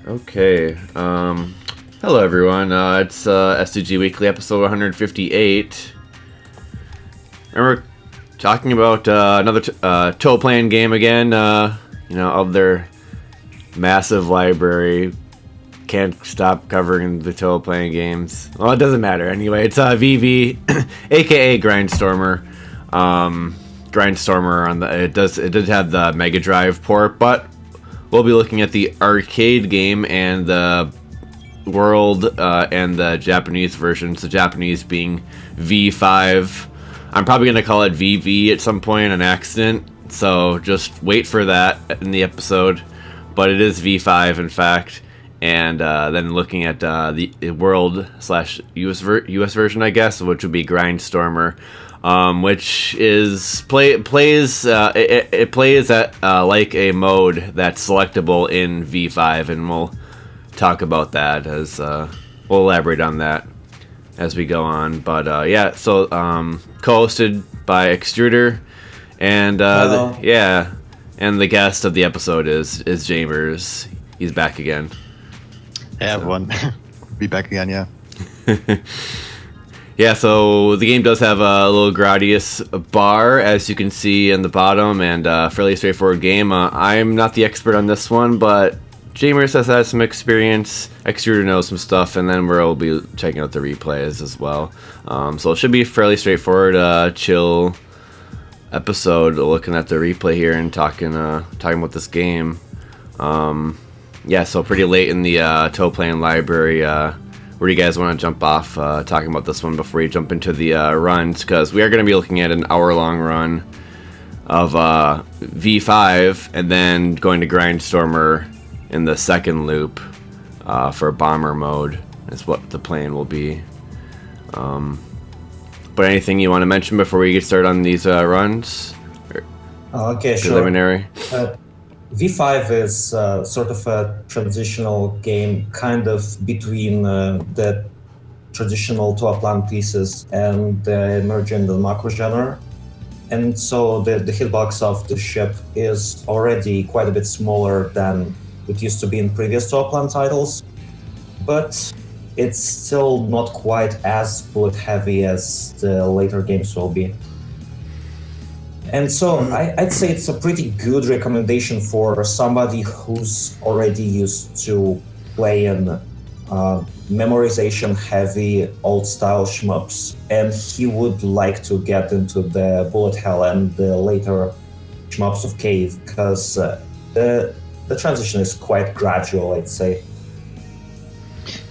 Okay. Hello everyone. It's STG Weekly episode 158. Remember talking about another Toaplan game again? Of their massive library. Can't stop covering the Toaplan games. Well, it doesn't matter anyway. It's VV, A.K Grindstormer. Grindstormer on the it did have the MegaDrive port, but we'll be looking at the arcade game and the world and the Japanese versions. The Japanese being V5. I'm probably going to call it VV at some point, an accident. So just wait for that in the episode. But it is V5, in fact. And then looking at the world/US version, I guess, which would be Grindstormer. Which is plays at like a mode that's selectable in V5, and we'll talk about that as we'll elaborate on that as we go on. But so co-hosted by Extruder, and and the guest of the episode is Jaimers. He's back again. Hey everyone, be back again, yeah. Yeah, so the game does have a little Gradius bar, as you can see in the bottom, and fairly straightforward game. I'm not the expert on this one, but Jaimers has had some experience, Extruder knows some stuff, and then we'll be checking out the replays as well. So it should be a fairly straightforward, chill episode, looking at the replay here and talking about this game. So pretty late in the Toaplan library. Where do you guys want to jump off talking about this one before we jump into the runs? Because we are going to be looking at an hour-long run of V5 and then going to Grindstormer in the second loop for bomber mode is what the plan will be. But anything you want to mention before we get started on these runs? Okay, preliminary? Sure. V5 is sort of a transitional game, kind of between the traditional Toaplan pieces and the emerging macro genre. And so the hitbox of the ship is already quite a bit smaller than it used to be in previous Toaplan titles, but it's still not quite as bullet heavy as the later games will be. And so I'd say it's a pretty good recommendation for somebody who's already used to playing memorization-heavy, old-style shmups, and he would like to get into the bullet hell and the later shmups of Cave, because the transition is quite gradual, I'd say.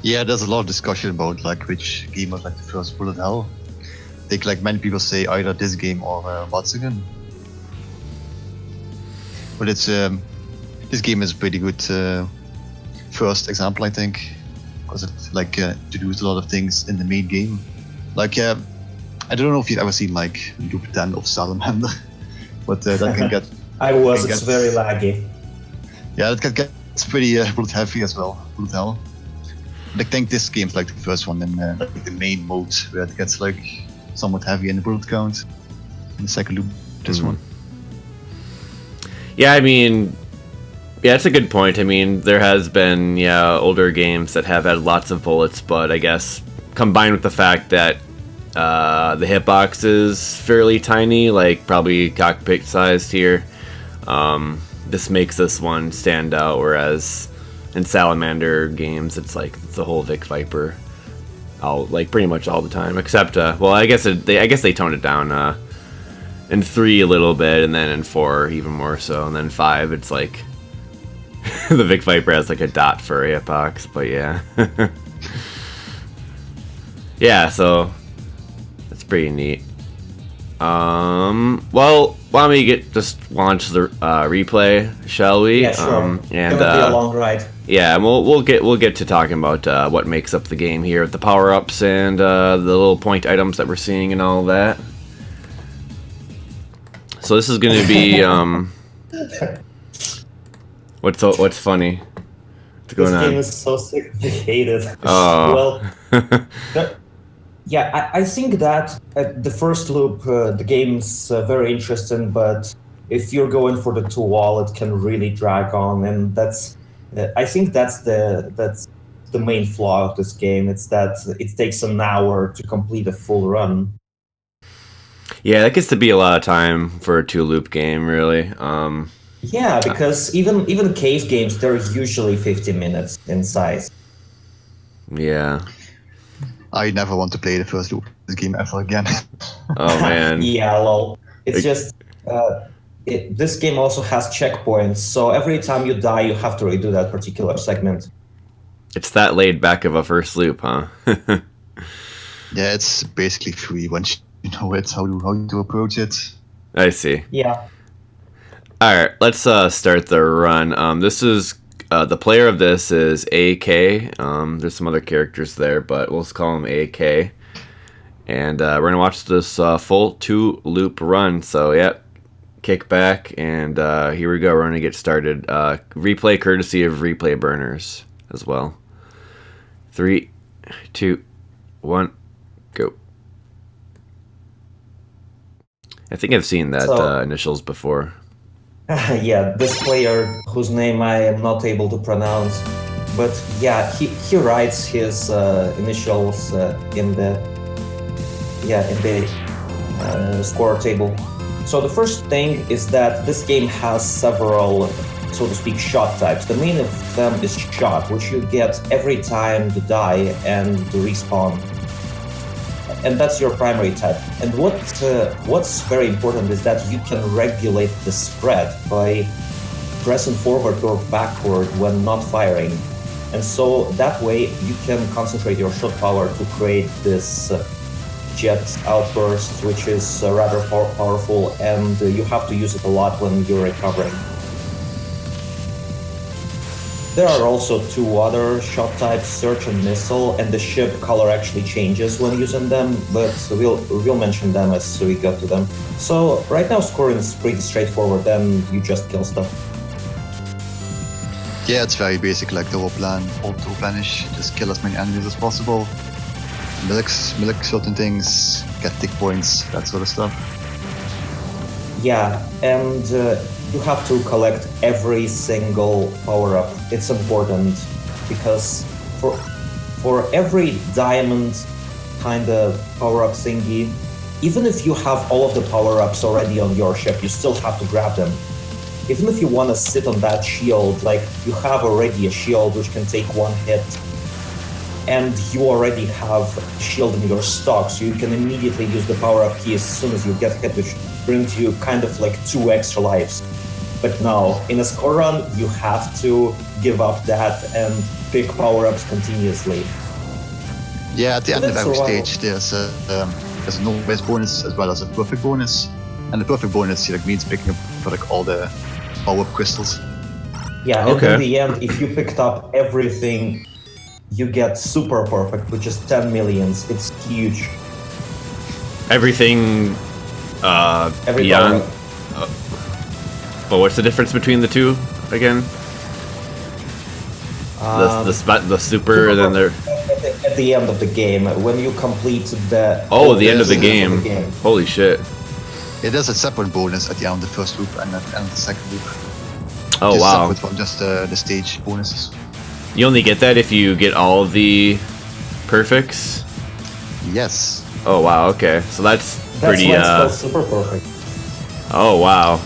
Yeah, there's a lot of discussion about like which game was like the first bullet hell. I think like many people say either this game or Watsugen. But it's this game is a pretty good first example, I think, because it like introduced a lot of things in the main game. Like I don't know if you've ever seen like Loop 10 of Salamander, but that can get. It's very laggy. Yeah, it gets pretty bullet heavy as well. Bullet hell. But I think this game's like the first one in like the main mode where it gets like somewhat heavy in the bullet count. In the second loop, this one. Yeah, I mean, it's a good point. I mean, there has been older games that have had lots of bullets, but I guess combined with the fact that the hitbox is fairly tiny, like probably cockpit sized here, this makes this one stand out. Whereas in Salamander games, it's like it's the whole Vic Viper, pretty much all the time, except I guess they toned it down in 3 a little bit, and then in 4 even more so, and then 5 it's like the Vic Viper has like a dot for a hitbox, but yeah. So that's pretty neat. Why don't we just launch the replay, shall we? Yeah, sure. And it'll be a long ride. Yeah, and we'll get to talking about what makes up the game here, the power-ups and the little point items that we're seeing and all of that. So this is going to be what's funny? What's going on? This game is so sick. I hate it. Oh. Well, I think that at the first loop, the game's very interesting, but if you're going for the 2-wall, it can really drag on, and that's I think that's the main flaw of this game. It's that it takes an hour to complete a full run. Yeah, that gets to be a lot of time for a 2-loop game, really. Yeah, because even cave games, they're usually 50 minutes in size. Yeah. I never want to play the first loop of this game ever again. Oh man. Yeah, lol. It's It- just this game also has checkpoints, so every time you die, you have to redo that particular segment. It's that laid back of a first loop, huh? Yeah, it's basically free once you know it, how to approach it. I see. Yeah. All right, let's start the run. This is the player of this is A.K. There's some other characters there, but we'll just call him A.K. And we're gonna watch this full 2-loop run. So yeah, kick back and here we go. We're gonna get started. Replay courtesy of Replay Burners as well. 3, 2, 1, go. I think I've seen that initials before. Yeah, this player whose name I am not able to pronounce, but yeah, he writes his initials in the score table. So the first thing is that this game has several, so to speak, shot types. The main of them is shot, which you get every time you die and respawn. And that's your primary type. And what's very important is that you can regulate the spread by pressing forward or backward when not firing. And so that way you can concentrate your shot power to create this jet outburst, which is rather powerful, and you have to use it a lot when you're recovering. There are also two other shot types, search and missile, and the ship color actually changes when using them, but we'll mention them as we go to them. So right now scoring is pretty straightforward, then you just kill stuff. Yeah, it's very basic, like Toaplan, old Toaplanish. Just kill as many enemies as possible. Milk certain things, get tick points, that sort of stuff. Yeah, and you have to collect every single power-up. It's important because for every diamond kind of power-up thingy, even if you have all of the power-ups already on your ship, you still have to grab them. Even if you want to sit on that shield, like you have already a shield which can take one hit, and you already have shield in your stock, so you can immediately use the power-up key as soon as you get hit, which brings you kind of like 2 extra lives. But no, in a score run, you have to give up that and pick power-ups continuously. Yeah, at the end of every survival. stage, there's a no best bonus as well as a perfect bonus, and the perfect bonus means picking up like all the power-up crystals. Yeah, and Okay. in the end, if you picked up everything, you get super perfect, which is 10 millions. It's huge. Everything Every beyond. power-up. But what's the difference between the two again? The super, and then there. At the end of the game, when you complete the... Oh, the end of the the game. game. Holy shit! Yeah, there's a separate bonus at the end of the first loop and at the end of the second loop. Oh Just wow! separate from just the stage bonuses. You only get that if you get all of the perfects. Yes. Oh wow! Okay, so that's That's pretty. why it's called super perfect. Oh wow!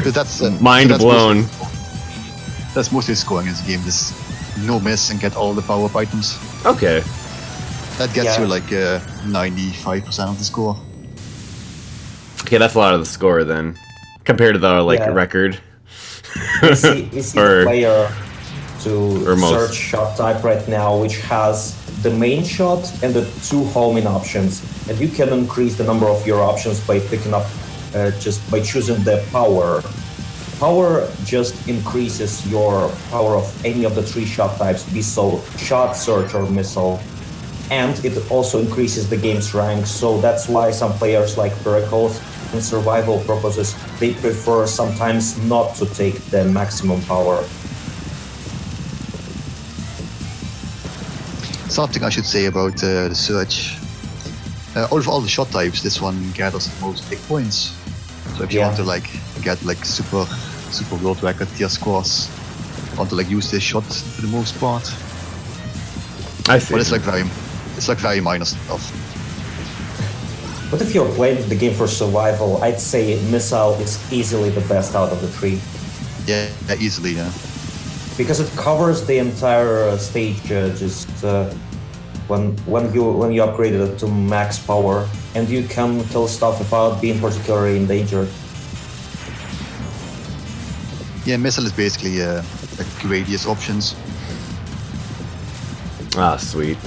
But that's Mind that's blown. That's mostly scoring in this game. Just no miss and get all the power-up items. Okay. That gets Yeah. you like 95% of the score. Okay, that's a lot of the score then, compared to the Yeah. record. You see Or- the player to or most. search shot type right now, which has the main shot and the 2 homing options. And you can increase the number of your options by picking up, just by choosing the power. Power just increases your power of any of the 3 shot types, be so shot, search, or missile. And it also increases the game's rank, so that's why some players like Perikles, in survival purposes, they prefer sometimes not to take the maximum power. Something I should say about the search. Out of all the shot types, this one gathers the most big points. So if you Yeah. want to like get like super super world record tier scores. I want to like use this shot for the most part. I see. But it's like very minor stuff. But if you're playing the game for survival, I'd say Missile is easily the best out of the three. Yeah, easily, yeah. Because it covers the entire stage, when you upgrade it to max power, and you can kill stuff without being particularly endangered. Yeah, missile is basically like radius options. Ah, sweet.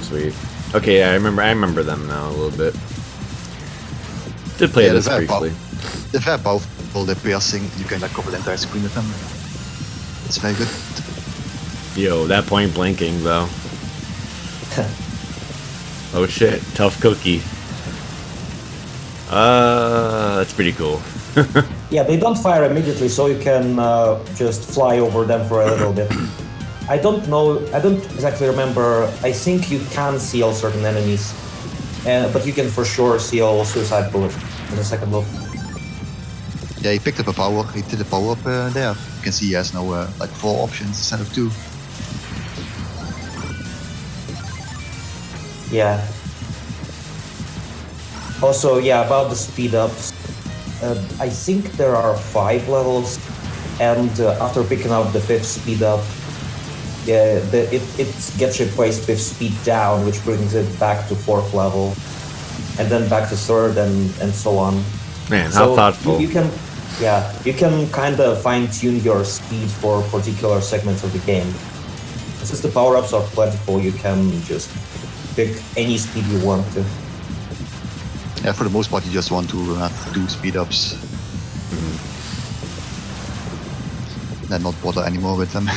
Okay, I remember them now a little bit. Did play this briefly. They're very powerful. They're piercing. You can like cover the entire screen with them. It's very good. Yo, that point blanking though. Oh shit, tough cookie. That's pretty cool. Yeah, they don't fire immediately, so you can just fly over them for a little bit. I don't exactly remember. I think you can seal certain enemies, but you can for sure seal suicide bullets in the second look. Yeah, he picked up a power. He did a power up there. You can see he has now like 4 options instead of 2. Yeah. Also, yeah, about the speed ups. I think there are 5 levels, and after picking up the 5th speed up, it gets replaced with speed down, which brings it back to 4th level, and then back to 3rd, and so on. Man, how thoughtful. You can kind of fine-tune your speed for particular segments of the game. Since the power-ups are plentiful, you can just pick any speed you want to. Yeah, for the most part, you just want to have 2 speed ups. Then not bother anymore with them.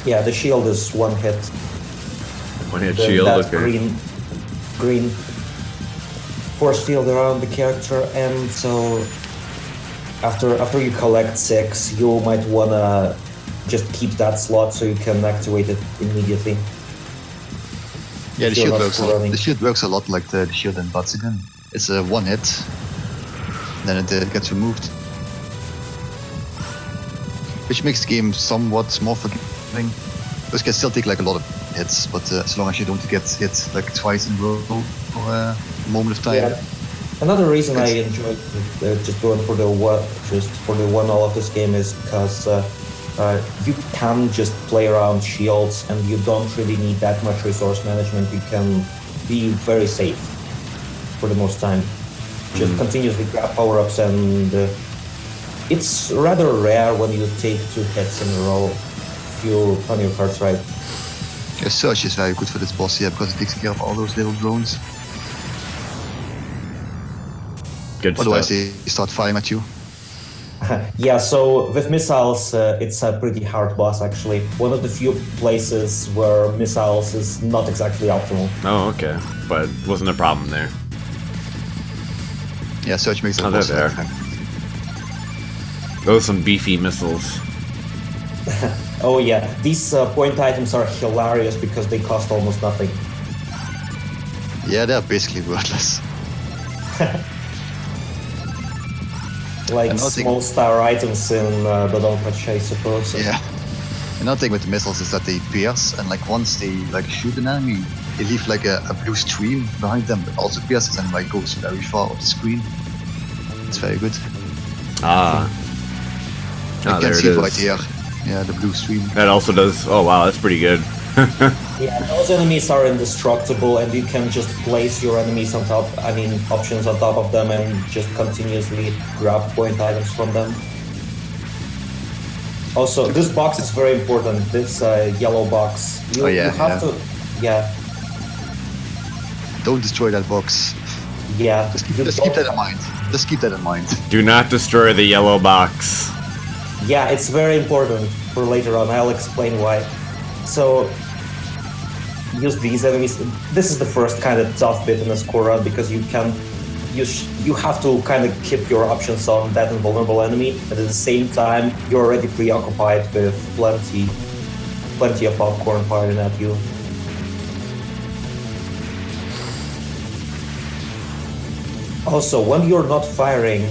Yeah, the shield is 1 hit. 1 hit shield, that okay. Green force field around the character, and so after you collect 6, you might wanna just keep that slot so you can activate it immediately. Yeah, the shield works a lot like the shield in Bats again. It's a 1 hit, then it gets removed. Which makes the game somewhat more forgiving. Because you can still take like a lot of hits, but as long as you don't get hit like twice in a row for a moment of time. Yeah. Another reason I enjoyed just going for the one all of this game is because you can just play around shields and you don't really need that much resource management. You can be very safe for the most time. Just continuously grab power-ups, and it's rather rare when you take 2 hits in a row if you plan your cards right. Yeah, Search is very good for this boss here because it takes care of all those little drones. Good Otherwise stuff. they start firing at you. Yeah, so with missiles, it's a pretty hard boss actually. One of the few places where missiles is not exactly optimal. Oh, okay. But wasn't a problem there. Yeah, Search makes it Oh, they're there. Those are some beefy missiles. Oh yeah, these point items are hilarious because they cost almost nothing. Yeah, they're basically worthless. Like small star items in Dodonpachi, I suppose. Yeah. Another thing with the missiles is that they pierce, and like once they like shoot an enemy, they leave like a blue stream behind them that also pierces and like goes very far off the screen. It's very good. Ah. You can see it right here. Yeah, the blue stream. That also does. Oh wow, that's pretty good. Yeah, those enemies are indestructible, and you can just place your enemies on top, options on top of them, and just continuously grab point items from them. Also, this box is very important, this yellow box. You have to... Yeah. Don't destroy that box. Yeah. Just keep that in mind. Just keep that in mind. Do not destroy the yellow box. Yeah, it's very important for later on. I'll explain why. So, use these enemies. This is the first kind of tough bit in a score run because you have to kind of keep your options on that invulnerable enemy, but at the same time you're already preoccupied with plenty of popcorn firing at you. Also, when you're not firing,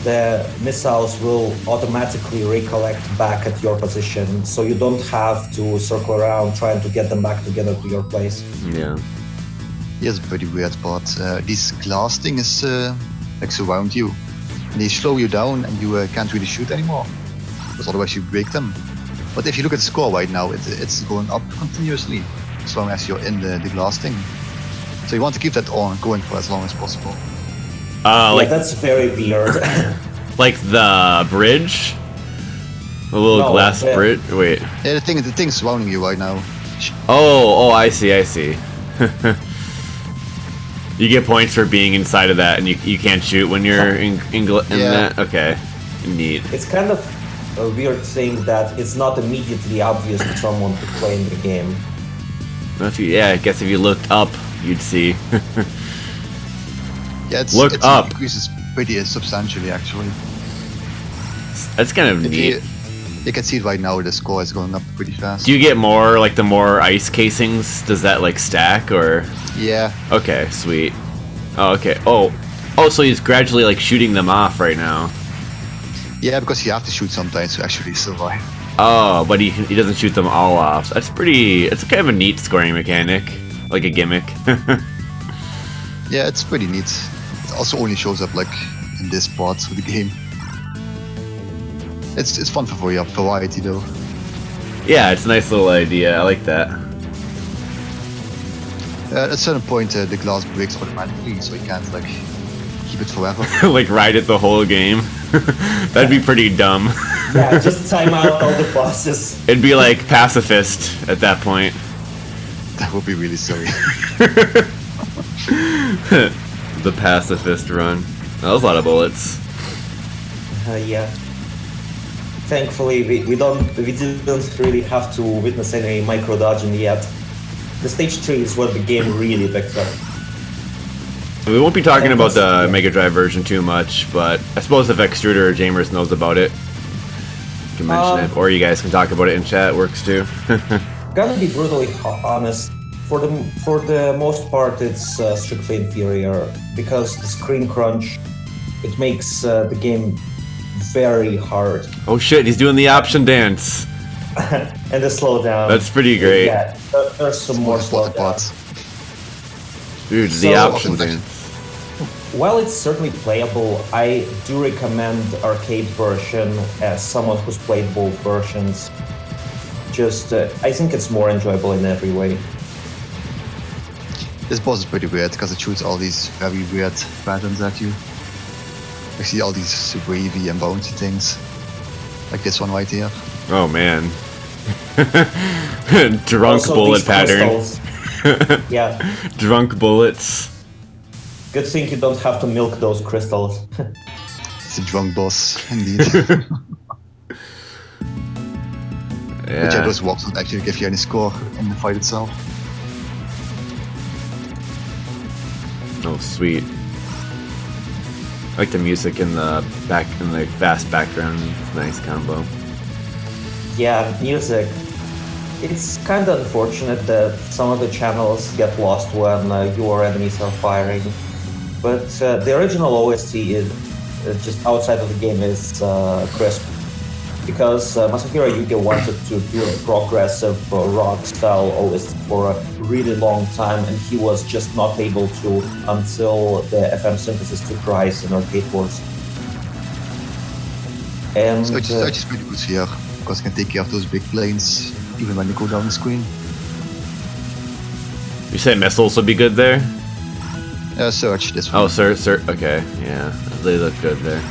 the missiles will automatically recollect back at your position, so you don't have to circle around trying to get them back together to your place. Yeah. Here's a pretty weird part. This glass thing is like surround you. And they slow you down and you can't really shoot anymore. Because otherwise you break them. But if you look at the score right now, it's going up continuously as long as you're in the glass thing. So you want to keep that on going for as long as possible. Like that's very weird. like the bridge? The little glass bridge? Wait. Yeah, the thing's surrounding you right now. Oh, I see. You get points for being inside of that, and you can't shoot when you're in that? Okay. Neat. It's kind of a weird thing that it's not immediately obvious to someone to play in the game. I guess if you looked up, you'd see. Yeah, Look up. It increases pretty substantially, actually. That's kind of neat. You can see it right now, the score is going up pretty fast. Do you get more, like, the more ice casings? Does that, like, stack, or...? Yeah. Okay, sweet. Oh, okay. Oh, so he's gradually, like, shooting them off right now. Yeah, because you have to shoot sometimes to actually survive. Oh, but he doesn't shoot them all off. That's it's kind of a neat scoring mechanic. Like a gimmick. Yeah, it's pretty neat. It also only shows up, like, in this part of the game. It's fun for variety, though. Yeah, it's a nice little idea. I like that. At a certain point, the glass breaks automatically, so you can't, like, keep it forever. Like, ride it the whole game? That'd be pretty dumb. Yeah, just time out all the bosses. It'd be like pacifist at that point. That would be really silly. The pacifist run. That was a lot of bullets. Yeah. Thankfully, we didn't really have to witness any micro dodging yet. The stage 3 is where the game really picks up. We won't be talking about the MegaDrive version too much, but I suppose if Extruder or Jaimers knows about it, you can mention it, or you guys can talk about it in chat. It works too. Gotta be brutally honest. For the most part, it's strictly inferior because the screen crunch, it makes the game very hard. Oh shit, he's doing the option dance. And the slowdown. That's pretty great. Yeah, there's some more slowdowns. Dude, the option dance. While it's certainly playable, I do recommend arcade version as someone who's played both versions. I think it's more enjoyable in every way. This boss is pretty weird because it shoots all these very weird patterns at you. I see all these wavy and bouncy things. Like this one right here. Oh man. Drunk Also, bullet pattern. Yeah. Drunk bullets. Good thing you don't have to milk those crystals. It's a drunk boss, indeed. Yeah. Which those walks don't actually give you any score in the fight itself. Oh sweet. I like the music in the fast background. It's a nice combo. Yeah, music. It's kind of unfortunate that some of the channels get lost when your enemies are firing. But the original OST is just outside of the game is crisp. Because Masahiro Yuki wanted to do a progressive rock-style OST for a really long time, and he was just not able to until the FM synthesis took rise in arcade wars. And so it's pretty good here, because you can take care of those big planes, even when you go down the screen. You said missiles would be good there? Search, this one. Oh, search, okay, yeah, they look good there.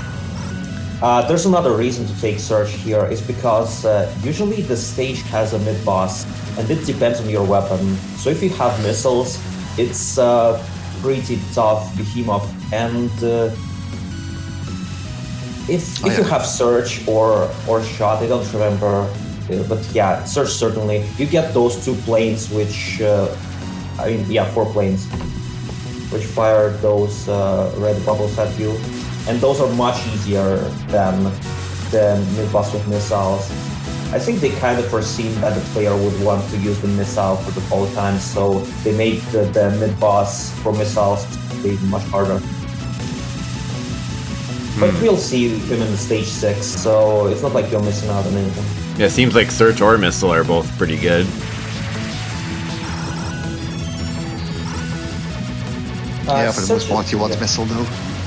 There's another reason to take Search here, is because usually the stage has a mid-boss, and it depends on your weapon. So if you have missiles, it's pretty tough behemoth, and if you have Search or Shot, I don't remember, but yeah, Search certainly, you get those 2 planes which, 4 planes, which fire those red bubbles at you. And those are much easier than the mid-boss with missiles. I think they kind of foreseen that the player would want to use the missile for the whole time, so they made the mid-boss for missiles be much harder. But we'll see him in stage 6, so it's not like you're missing out on anything. Yeah, it seems like Search or Missile are both pretty good. Yeah, for the most part, you want yeah. Missile though,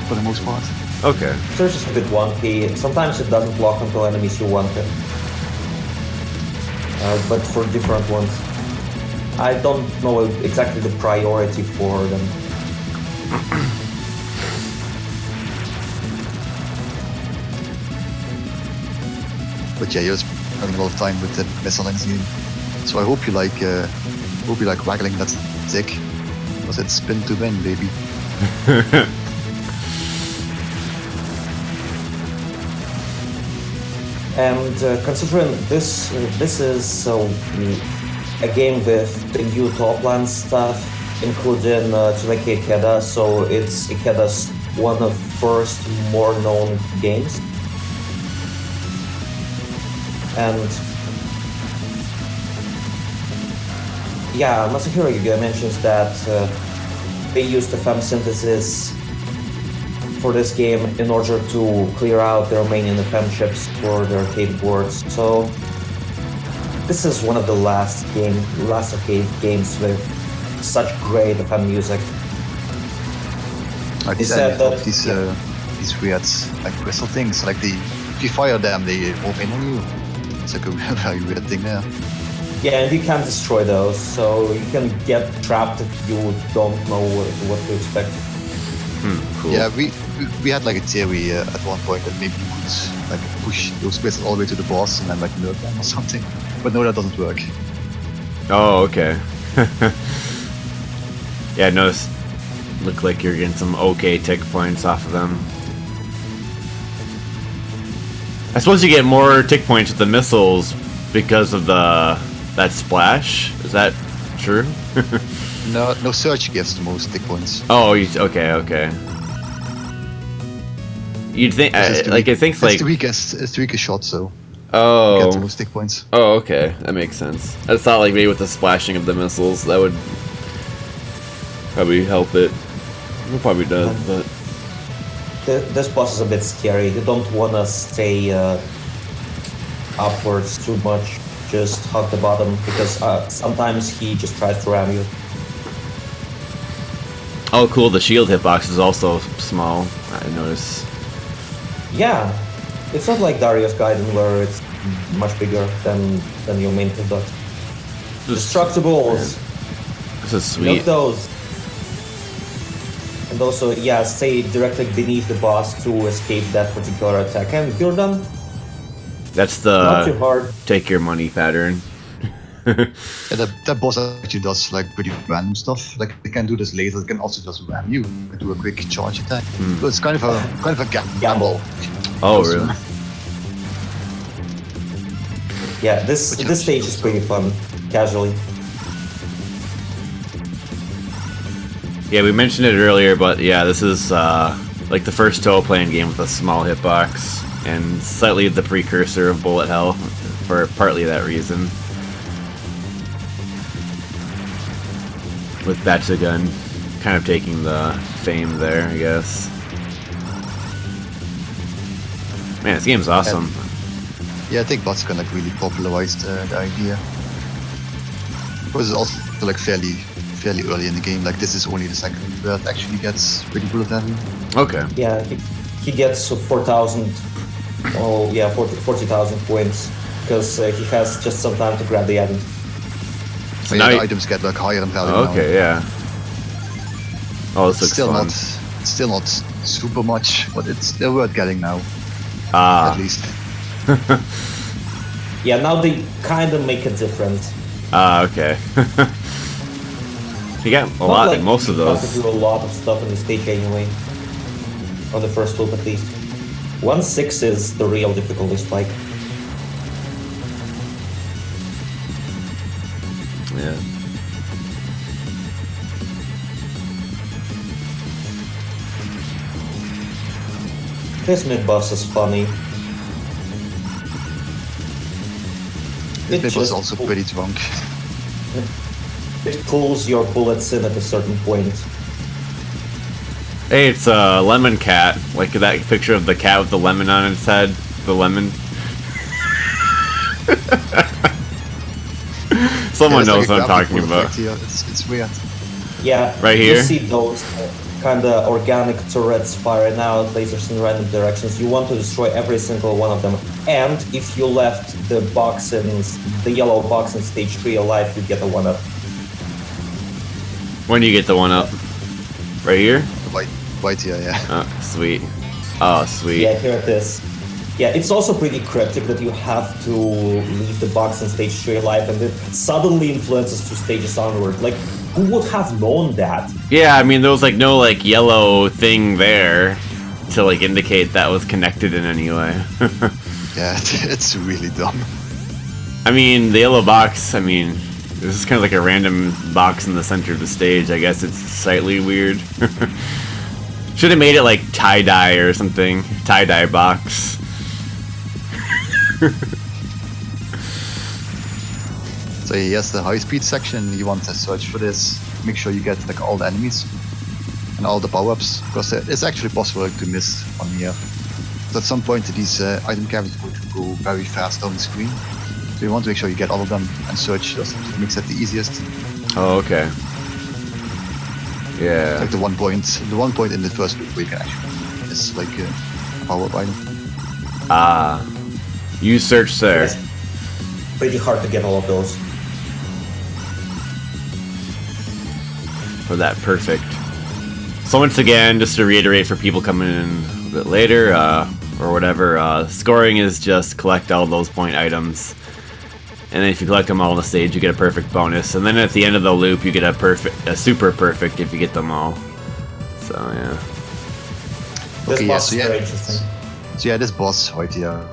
for the most part. Okay. Search is a bit wonky. Sometimes it doesn't block until enemies you want it. But for different ones. I don't know exactly the priority for them. But yeah, you're spending a lot of time with the Missile in this game. So I hope you like waggling that stick. Because it's spin to win, baby. And considering this is a game with the new Toaplan stuff, including Tsuneki Ikeda, so it's Ikeda's one of first more known games. And yeah, Masahiro Yuga mentions that they used the FM synthesis for this game in order to clear out the remaining FM chips for the arcade boards. So this is one of the last arcade games with such great FM music. Like He said that these weird like crystal things, like if you fire them, they open on you. It's like a very weird thing there. Yeah, and you can destroy those, so you can get trapped if you don't know what to expect. Cool. Yeah, we had like a theory at one point that maybe you could like push those crystals all the way to the boss and then like nerf them or something. But no, that doesn't work. Oh, okay. Yeah, notice. Look like you're getting some okay tick points off of them. I suppose you get more tick points with the missiles because of that splash. Is that true? No, Search gives the most tick points. Oh, okay. You'd think like it thinks like it's the weakest shot, so oh you get the most tick points. Oh, okay, that makes sense. I thought like maybe with the splashing of the missiles that would probably help it. It probably does, but This boss is a bit scary. You don't want to stay upwards too much. Just hug the bottom because sometimes he just tries to ram you. oh, cool. The shield hitbox is also small. I notice. Yeah, it's not like Dario's Gaiden where it's much bigger than your main hitbox. Destructibles. This is sweet. Look those. And also, yeah, stay directly beneath the boss to escape that particular attack. And you're done. That's Not too the hard. take your money pattern. Yeah, that boss actually does like pretty random stuff. Like they can do this later. They can also just ram you and do a quick charge attack. So it's kind of a gamble. Oh, really? Yeah, this stage is pretty fun, casually. Yeah, we mentioned it earlier, but yeah, this is like the first Toaplan game with a small hitbox, and slightly the precursor of Bullet Hell for partly that reason. With Batsugun kind of taking the fame there, I guess. Man, this game's awesome. Yeah, I think Batsugan like really popularized the idea. It was also like fairly early in the game. Like this is only the second where it actually gets pretty bullet heavy. Okay. Yeah, he gets 4,000. Oh yeah, 40,000 points because he has just some time to grab the item. So yeah, the items get like higher in value. Okay, now. yeah. Oh, this looks fun. Still not super much, but they're worth getting now. Ah. At least. Yeah, now they kind of make a difference. Ah, okay. You got a lot, like most of you those. have to do a lot of stuff in the stage anyway. On the first loop at least. 1-6 is the real difficulty spike. Yeah. This mid-boss is funny. This mid was just also pretty drunk. It pulls your bullets in at a certain point. Hey, it's a lemon cat. Like that picture of the cat with the lemon on its head. The lemon. Someone knows what I'm talking about. It's weird. Yeah, Right here? You see those kind of organic turrets firing out lasers in random directions. You want to destroy every single one of them. And if you left the yellow box in stage 3 alive, you get a 1-up. When do you get the 1-up? Right here? White here, yeah. Oh, sweet. Oh, sweet. Yeah, here it is. Yeah, it's also pretty cryptic that you have to leave the box in stage 3 alive and it suddenly influences 2 stages onward. Like, who would have known that? Yeah, I mean, there was like no like yellow thing there to like indicate that was connected in any way. Yeah, it's really dumb. I mean, the yellow box, I mean, this is kind of like a random box in the center of the stage. I guess it's slightly weird. Should have made it like tie-dye or something. Tie-dye box. So here's the high-speed section. You want to search for this. Make sure you get like all the enemies and all the power-ups, because it's actually possible to miss one here. So at some point these item cavities would go very fast down the screen. So you want to make sure you get all of them and search. Just makes that the easiest. Oh, okay. Yeah. It's like the one point in the first loop where you can actually miss like a power-up item. Ah. You search there. It's pretty hard to get all of those. For that perfect. So once again, just to reiterate for people coming in a bit later, or whatever, scoring is just collect all those point items. And then if you collect them all on the stage, you get a perfect bonus. And then at the end of the loop, you get a super perfect if you get them all. So yeah. This Okay, boss yeah, is very interesting. So yeah, this boss right here.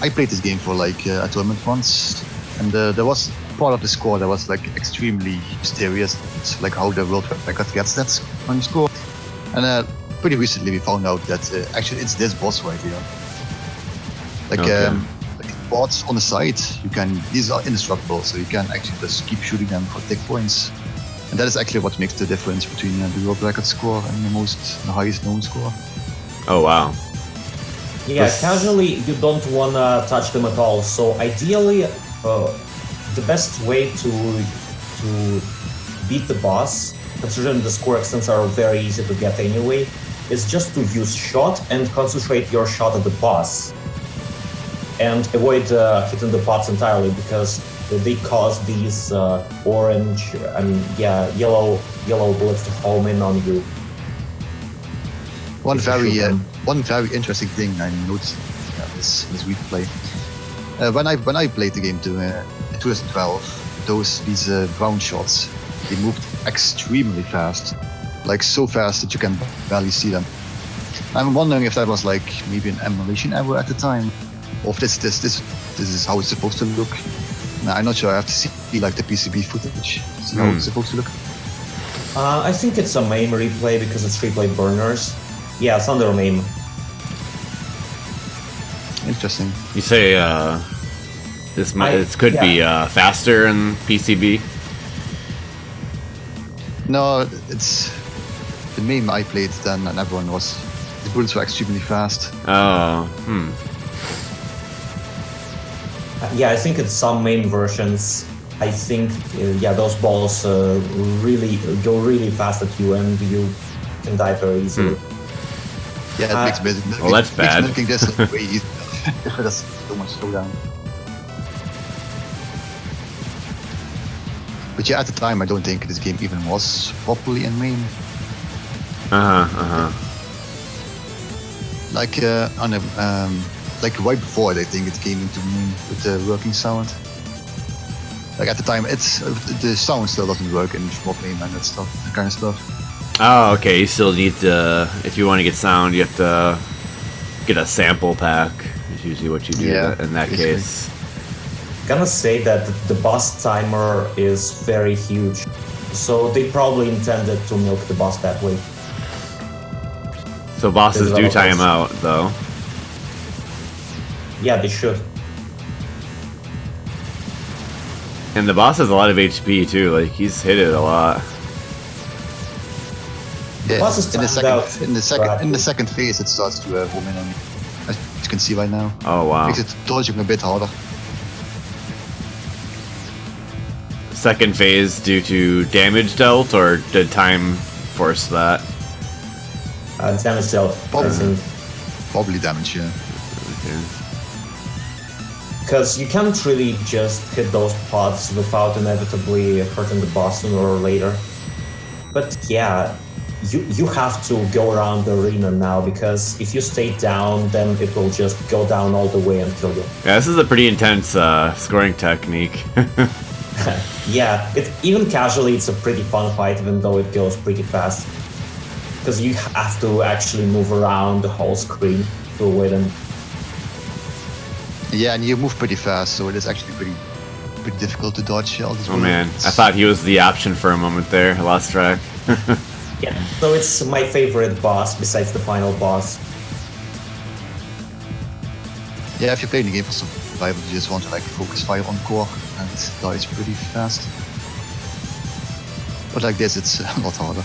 I played this game for like a tournament once, and there was part of the score that was like extremely mysterious. It's like how the world record gets that on your score. And pretty recently we found out that actually it's this boss right here. Like Okay. like bots on the side, these are indestructible, so you can actually just keep shooting them for tick points. And that is actually what makes the difference between the world record score and the highest known score. Oh wow. Yeah, This- casually you don't wanna touch them at all. So ideally, the best way to beat the boss, considering the score extents are very easy to get anyway, is just to use shot and concentrate your shot at the boss, and avoid hitting the bots entirely because they cause these yellow bullets to home in on you. One If you shoot very them. one very interesting thing I noticed this replay. When I played the game in 2012, these brown shots, they moved extremely fast, like so fast that you can barely see them. I'm wondering if that was like maybe an emulation error at the time, or if this is how it's supposed to look. Nah, I'm not sure. I have to see like the PCB footage, see how it's supposed to look. I think it's a MAME replay because it's replay burners. Yeah, it's under MAME. Interesting. You say this could be faster in PCB. No, it's the meme I played then, and everyone was. The bullets were extremely fast. Oh, Yeah, I think it's some MAME versions. I think, those balls really go really fast at you, and you can die very easily. Yeah, it makes milking. Well, that's bad. Makes milking this way easier. There's so much slowdown. But yeah, at the time, I don't think this game even was properly in MAME. Like on a like right before it, I think it came into MAME with the working sound. Like at the time, the sound still doesn't work in Shmup MAME and that kind of stuff. Oh, okay. You still need to, if you want to get sound, you have to get a sample pack. Is usually what you do in that basically. case. Gonna say that the boss timer is very huge, so they probably intended to milk the boss that way. So bosses do time Developers. out, though. Yeah, they should. And the boss has a lot of HP too. Like he's hit it a lot. Yeah, Boss is in the timed out. second phase, it starts to home in on you, as you can see right now. Oh wow. Makes it dodging a bit harder. Second phase due to damage dealt, or did time force that? Damage dealt. Probably damage, yeah. Okay. Because you can't really just hit those pods without inevitably hurting the boss sooner or later. But yeah, you have to go around the arena now, because if you stay down, then it will just go down all the way and kill you. Yeah, this is a pretty intense scoring technique. Yeah, even casually, it's a pretty fun fight, even though it goes pretty fast. Because you have to actually move around the whole screen to avoid them. Yeah, and you move pretty fast, so it is actually pretty difficult to dodge shells as well. Oh man, I thought he was the option for a moment there. I lost track. Yeah, so it's my favorite boss besides the final boss. Yeah, if you're playing the game for survival, you just want to like focus fire on core and dies pretty fast. But like this, it's a lot harder.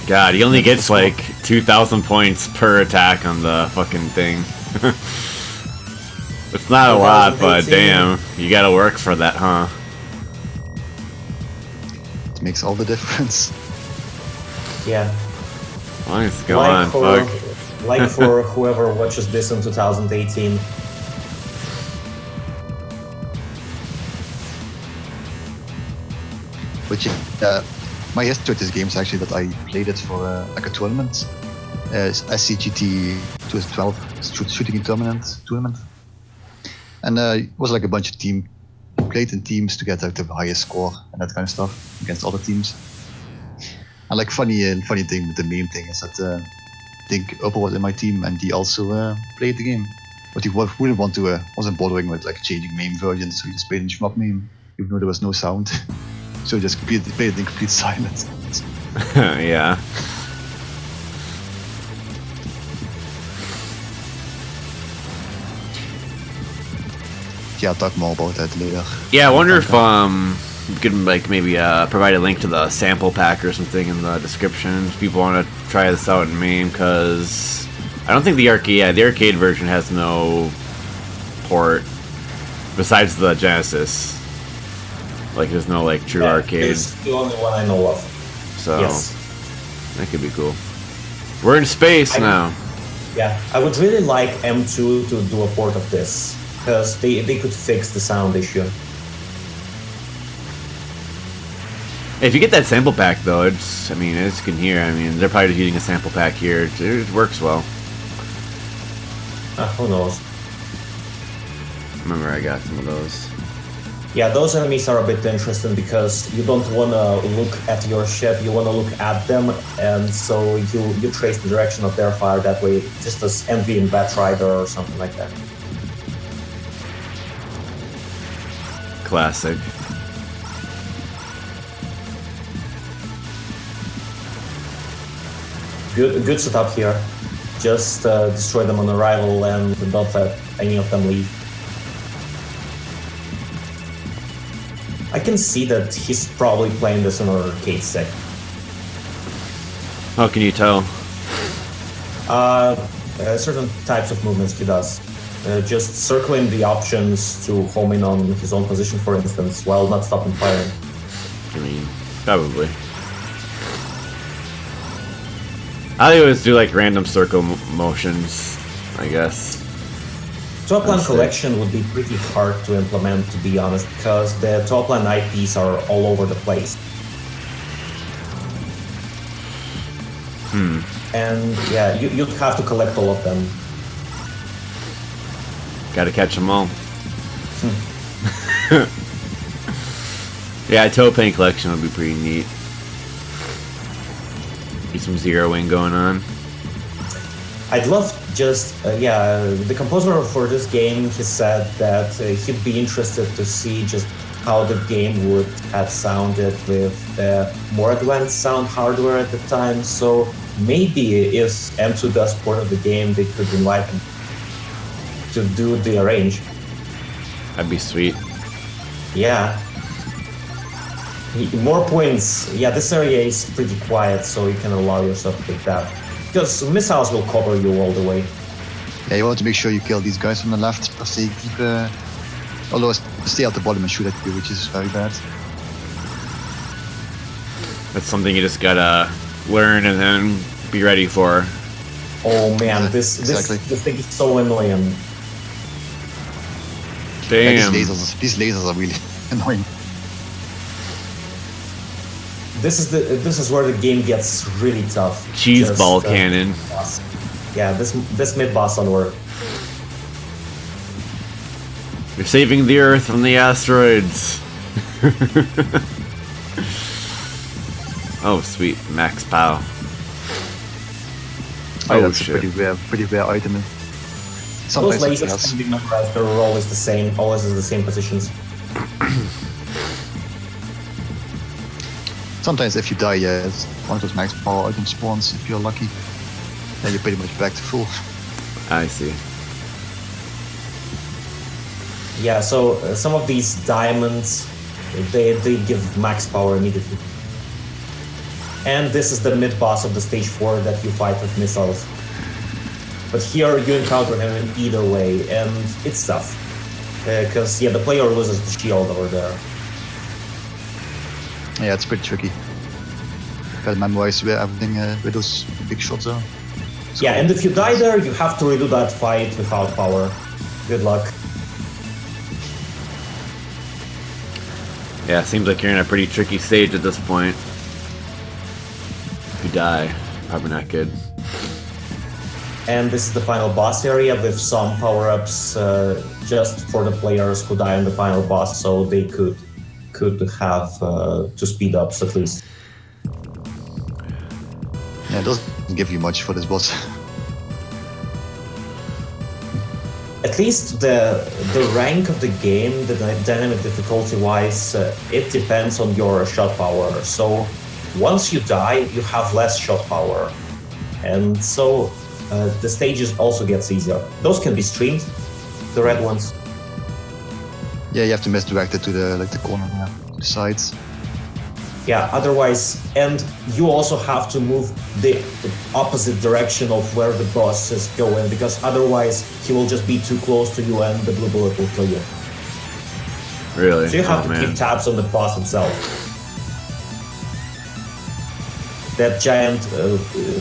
God, he only gets like 2,000 points per attack on the fucking thing. It's not a lot, but damn, you gotta work for that, huh? It makes all the difference. Yeah. As long as go on, fuck. Like for whoever watches this in 2018. Which my history with this game is actually that I played it for like a tournament, SCGT 2012 shooting tournament, and it was like a bunch of team played in teams to get like the highest score and that kind of stuff against other teams. And like funny thing with the meme thing is that I think Upper was in my team and he also played the game, but he wouldn't want to wasn't bothering with like changing meme versions, so he just played in Shmup meme even though there was no sound. So he just played it in complete silence. Yeah. Yeah, I'll talk more about that later. Yeah, I wonder if we could like maybe provide a link to the sample pack or something in the description if people want to try this out in MAME, because I don't think the arcade version has no port besides the Genesis. Like there's no like true arcade. It's the only one I know of. So yes. That could be cool. We're in space now. Yeah, I would really like M2 to do a port of this, because they could fix the sound issue. If you get that sample pack though, it's, I mean, as you can hear, I mean, they're probably just using a sample pack here. It works well. Who knows? Remember I got some of those. Yeah, those enemies are a bit interesting because you don't want to look at your ship, you want to look at them, and so you trace the direction of their fire that way, just as Envy in Batrider or something like that. Classic. Good setup here. Just destroy them on arrival and don't let any of them leave. I can see that he's probably playing this on an arcade stick. How can you tell? Certain types of movements he does. Just circling the options to home in on his own position, for instance, while not stopping firing. I mean, probably. I always do like random circle motions, I guess. Toaplan collection would be pretty hard to implement, to be honest, because the Toaplan IPs are all over the place. And yeah, you'd have to collect all of them. Gotta catch them all. Yeah, a Toaplan collection would be pretty neat. Get some zeroing going on. I'd love just, the composer for this game, he said that he'd be interested to see just how the game would have sounded with more advanced sound hardware at the time. So maybe if M2 does port of the game, they could invite him to do the arrange. That'd be sweet. Yeah. More points. Yeah, this area is pretty quiet, so you can allow yourself to take that. Because missiles will cover you all the way. Yeah, you want to make sure you kill these guys from the left, because they keep... although stay at the bottom and shoot at you, which is very bad. That's something you just gotta learn and then be ready for. Oh man, Yeah, this thing is so annoying. Damn. Yeah, these lasers are really annoying. This is where the game gets really tough. Cheese Just, ball cannon. Yeah, this mid boss don't work. You're saving the Earth from the asteroids. Oh, sweet. Max Pow. Oh, Oh, that's shit. a pretty rare item. Those Sometimes it lasers has. can be memorized. They're always the same. Always in the same positions. Sometimes if you die, yeah, it's one of those max power item spawns if you're lucky. Then you're pretty much back to full. I see. Yeah, so some of these diamonds, they give max power immediately. And this is the mid-boss of the stage 4 that you fight with missiles. But here you encounter him in either way, and it's tough. Because, yeah, the player loses the shield over there. Yeah, it's pretty tricky. Gotta memorize where everything, where those big shots are. So, Yeah, and if you die there, you have to redo that fight without power. Good luck. Yeah, seems like you're in a pretty tricky stage at this point. If you die, probably not good. And this is the final boss area with some power-ups just for the players who die in the final boss, so they could have to speed ups at least. yeah, it doesn't give you much for this boss. At least the rank of the game, the dynamic difficulty-wise, it depends on your shot power. So once you die, you have less shot power, and so the stages also gets easier. Those can be streamed, the red ones. Yeah, you have to misdirect it to the corner, yeah, to the sides. Yeah, otherwise, and you also have to move the opposite direction of where the boss is going, because otherwise he will just be too close to you and the blue bullet will kill you. Really? So you have Oh, to man. keep tabs on the boss himself. That giant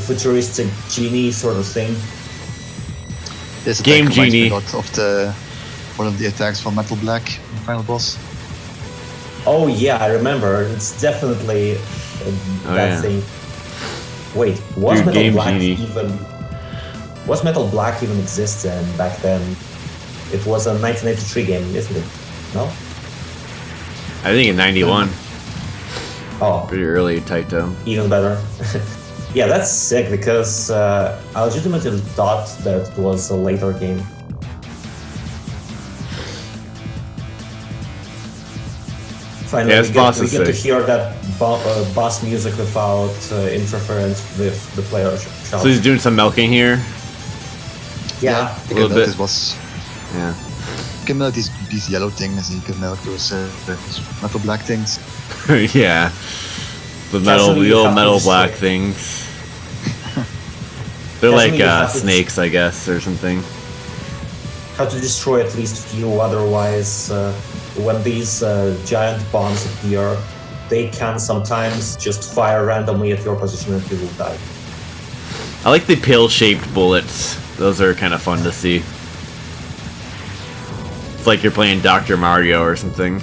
futuristic genie sort of thing. This Game attack reminds me Genie. a lot of one of the attacks from Metal Black, the final boss. Oh yeah, I remember. It's definitely that yeah. thing. Wait, was Dude, Metal Game Black Genie. even? Was Metal Black even exist back then? It was a 1983 game, isn't it? No. I think in 91. Oh, Pretty early Taito. even better. Yeah, that's sick because I legitimately thought that it was a later game. Finally, Yeah, this boss we is get to sick. hear that boss music without interference with the player shot. So he's doing some milking here. Yeah, You little can milk bit. this boss. Yeah. You can milk these yellow things, and you can milk those Metal Black things. Yeah. The Casually, you old have to metal just, black like- things. They're Casually, like you have to snakes, I guess, or something. have to destroy at least few, otherwise when these giant bombs appear, they can sometimes just fire randomly at your position and you will die. I like the pill-shaped bullets. Those are kind of fun to see. It's like you're playing Dr. Mario or something.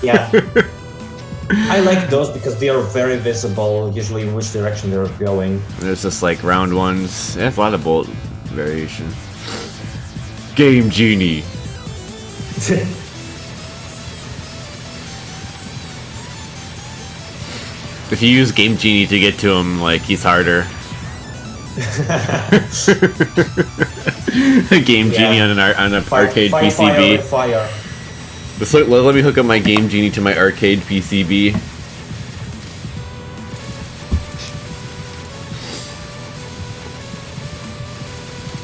Yeah. I like those because they are very visible, usually in which direction they're going. There's just like round ones. They have a lot of bullet variation. Game Genie. If you use Game Genie to get to him, like, he's harder. Game Genie on an arcade PCB. Fire. So let me hook up my Game Genie to my arcade PCB.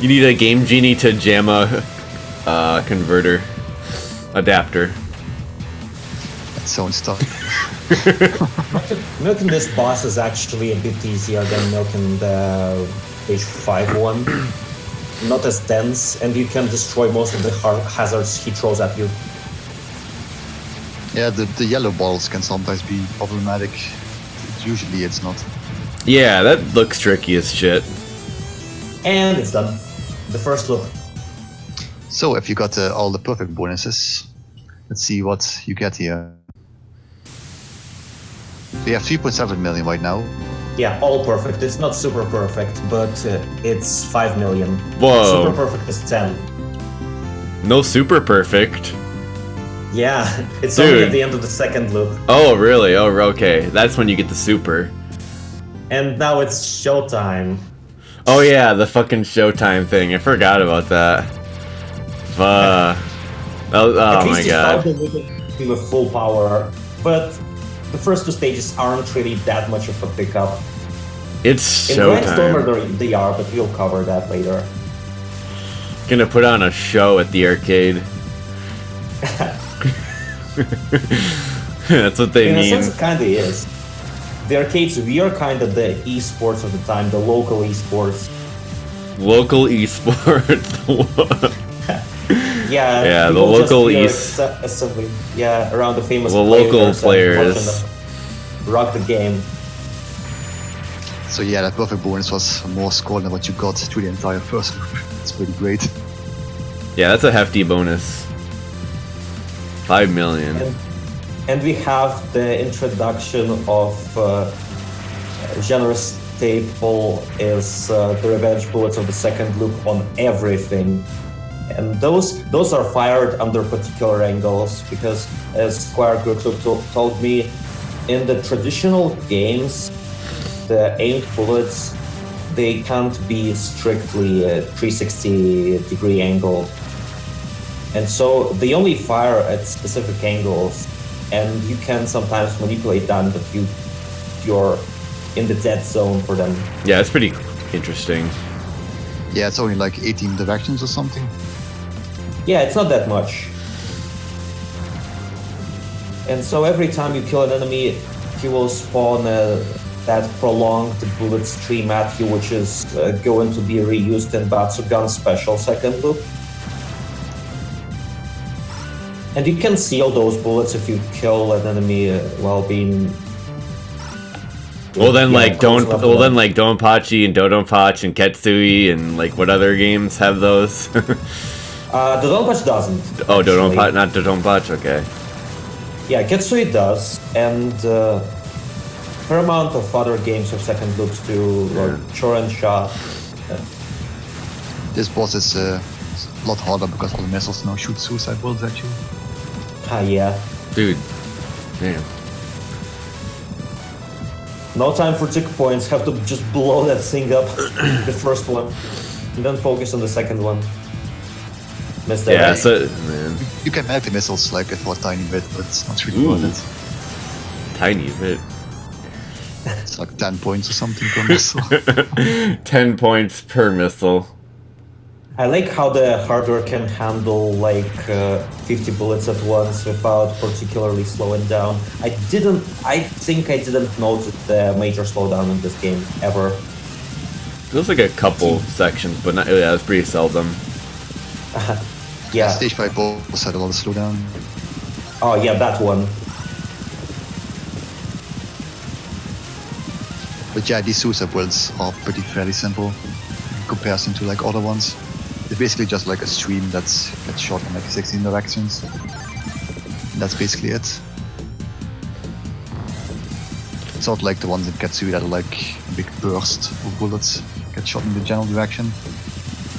You need a Game Genie to JAMA converter adapter. sounds tough. Milking this boss is actually a bit easier than milking the page 5 one. Not as dense, and you can destroy most of the hazards he throws at you. Yeah, the yellow balls can sometimes be problematic. Usually it's not. Yeah, that looks tricky as shit. And it's done. The first loop. So if you got all the perfect bonuses, let's see what you get here. We have 3.7 million right now. Yeah, all perfect. It's not super perfect, but it's 5 million. Whoa. Super perfect is 10. No super perfect. Yeah, it's Dude. only at the end of the second loop. Oh, really? Oh, okay. That's when you get the super. And now it's showtime. Oh, yeah, the fucking Showtime thing. I forgot about that. Oh my god. With full power, but the first 2 stages aren't really that much of a pickup. It's In Showtime. Brainstormer they are, but we'll cover that later. Gonna put on a show at the arcade. That's what they In a mean. sense, it kind of is. The arcades, we are kind of the esports of the time, the local esports. Local esports. Yeah, Yeah, the people just local here es- yeah, around the famous The local and players. watching them rock the game. So yeah, that perfect bonus was more score than what you got through the entire first loop. It's pretty great. Yeah, that's a hefty bonus. 5 million. And we have the introduction of generous staple is the revenge bullets of the second loop on everything. And those are fired under particular angles because, as Square told me, in the traditional games, the aimed bullets, they can't be strictly 360 degree angled. And so they only fire at specific angles, and you can sometimes manipulate them, but you're in the dead zone for them. Yeah, it's pretty interesting. Yeah, it's only like 18 directions or something. Yeah, it's not that much. And so every time you kill an enemy, he will spawn that prolonged bullet stream at you, which is going to be reused in Batsugan's special second loop. And you can seal those bullets if you kill an enemy while being. Well then, Yeah, like close enough to them. Donpachi and Dodonpachi and Ketsui and like what other games have those? The Donpachi doesn't. Oh, actually. Dodonpachi, not Dodonpachi. Okay. Yeah, Ketsui does, and fair amount of other games of second loops too, like Choran Shot. This boss is a lot harder because all the missiles now shoot suicide bullets at you. Yeah. Dude. Damn. No time for tick points, have to just blow that thing up, the first one, and then focus on the second one. Missed that. Yeah, right? so man, You can have the missiles like for a tiny bit, but it's not really worth it. tiny bit. It's like 10 points or something per missile. 10 points per missile. I like how the hardware can handle like 50 bullets at once without particularly slowing down. I think I didn't notice the major slowdown in this game ever. There's like a couple sections, but not, yeah, it's pretty seldom. Yeah. Stage 5 boss had a lot of slowdown. Oh yeah, that one. But yeah, these suicide bullets are pretty fairly simple in comparison to like other ones. It's basically just like a stream that gets shot in like 16 directions. And that's basically it. It's not like the ones in Ketsui that are like a big burst of bullets get shot in the general direction.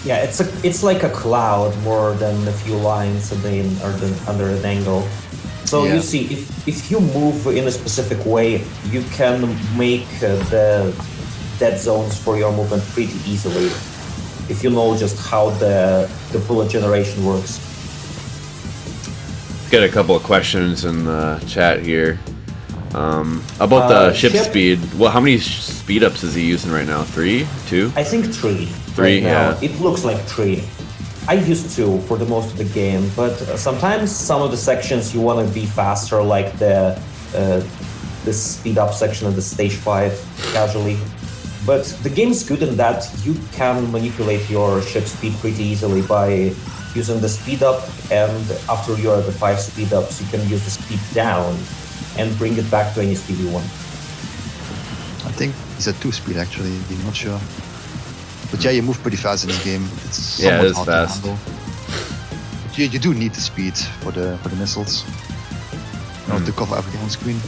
Yeah, it's like a cloud more than a few lines under an angle. So Yeah. you see, if you move in a specific way, you can make the dead zones for your movement pretty easily. If you know just how the bullet generation works. Got a couple of questions in the chat here. About the ship speed. Well, how many speed ups is he using right now? 3? 2? I think 3. Three, right now. yeah. It looks like 3. I used to for the most of the game, but sometimes some of the sections you want to be faster, like the speed up section of the stage 5 casually. But the game's good in that you can manipulate your ship speed pretty easily by using the speed up, and after you're at the 5 speed ups, you can use the speed down and bring it back to any speed you want. I think it's a 2 speed actually, I'm not sure. But yeah, you move pretty fast in this game. It's Yeah, it somewhat is hard fast. to handle. But you do need the speed for the missiles. To cover everything on screen.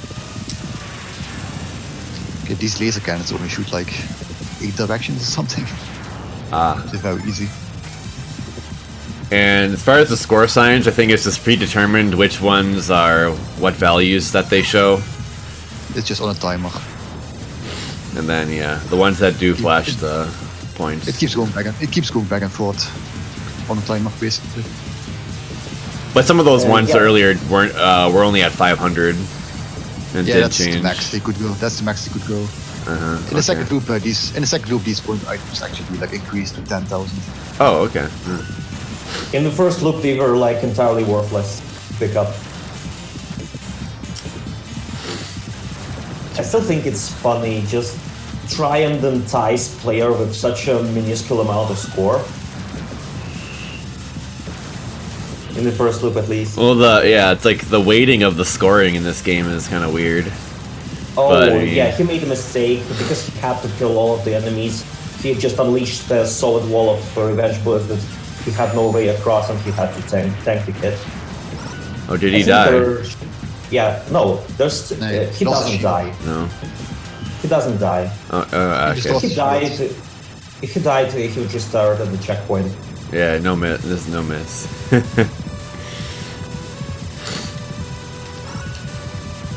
Okay, these laser cannons only shoot like 8 directions or something. It's very easy. And as far as the score signs, I think it's just predetermined which ones are what values that they show. It's just on a timer. And then, yeah, the ones that do flash the points. It keeps going back and forth on a timer, basically. But some of those ones yeah. earlier were only at 500 and Yeah, did that's change. the max they could go. That's the max they could go. In the second loop, these point items actually like increased to 10,000. Oh, okay. In the first loop, they were like entirely worthless to pick up. I still think it's funny, just try and entice player with such a minuscule amount of score. In the first loop, at least. Well, it's like the weighting of the scoring in this game is kind of weird. Oh, but, yeah, he made a mistake because he had to kill all of the enemies. He just unleashed a solid wall of revenge bullets that he had no way across, and he had to tank the kid. Oh, did he die? Yeah, no, there's No, he doesn't die. No. He doesn't die. Okay. just If he died, he would just start at the checkpoint. Yeah, no miss. There's no miss.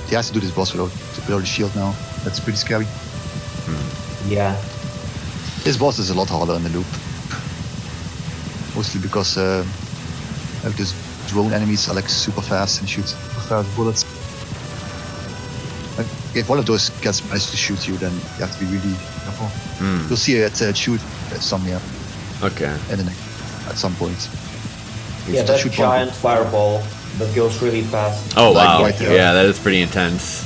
He has to do this boss without the shield now. That's pretty scary. Yeah. This boss is a lot harder in the loop. Mostly because these drone enemies are like super fast and shoot super fast bullets. Like, if one of those gets managed to shoot you, then you have to be really careful. You'll see it shoot somewhere Okay. at some point. Yeah, Just that shoot one. giant fireball that goes really fast. Oh, Like wow. right there. Yeah, that is pretty intense.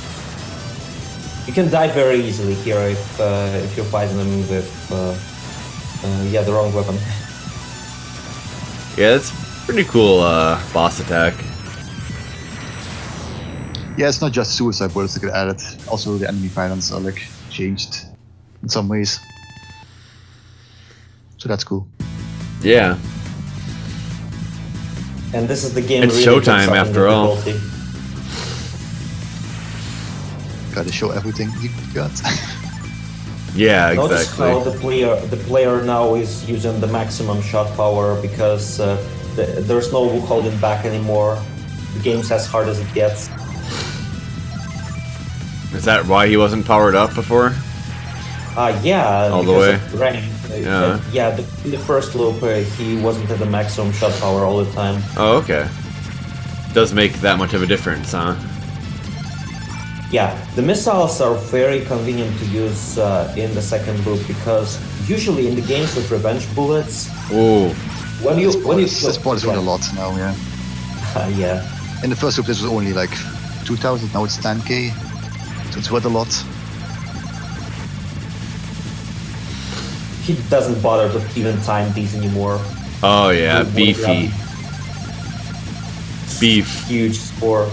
You can die very easily here if you're fighting them with the wrong weapon. Yeah, it's pretty cool boss attack. Yeah, it's not just suicide bullets that get added. Also, the enemy patterns are like changed in some ways. So that's cool. Yeah. And this is the game. It's really showtime puts up in after all. difficulty. Gotta show everything you got. Yeah, Notice exactly. how the player now is using the maximum shot power because there's no holding back anymore. The game's as hard as it gets. Is that why he wasn't powered up before? Yeah, All the because way? of rank. Yeah. In the first loop, he wasn't at the maximum shot power all the time. Oh, okay. Does make that much of a difference, huh? Yeah, the missiles are very convenient to use in the second loop because usually in the games with revenge bullets, Ooh. This ball is really a lot now, yeah. Yeah. In the first loop, this was only like 2,000. Now it's 10k. So it's worth a lot. He doesn't bother to even time these anymore. Oh, yeah, With one beefy. grab. Beef. Huge score.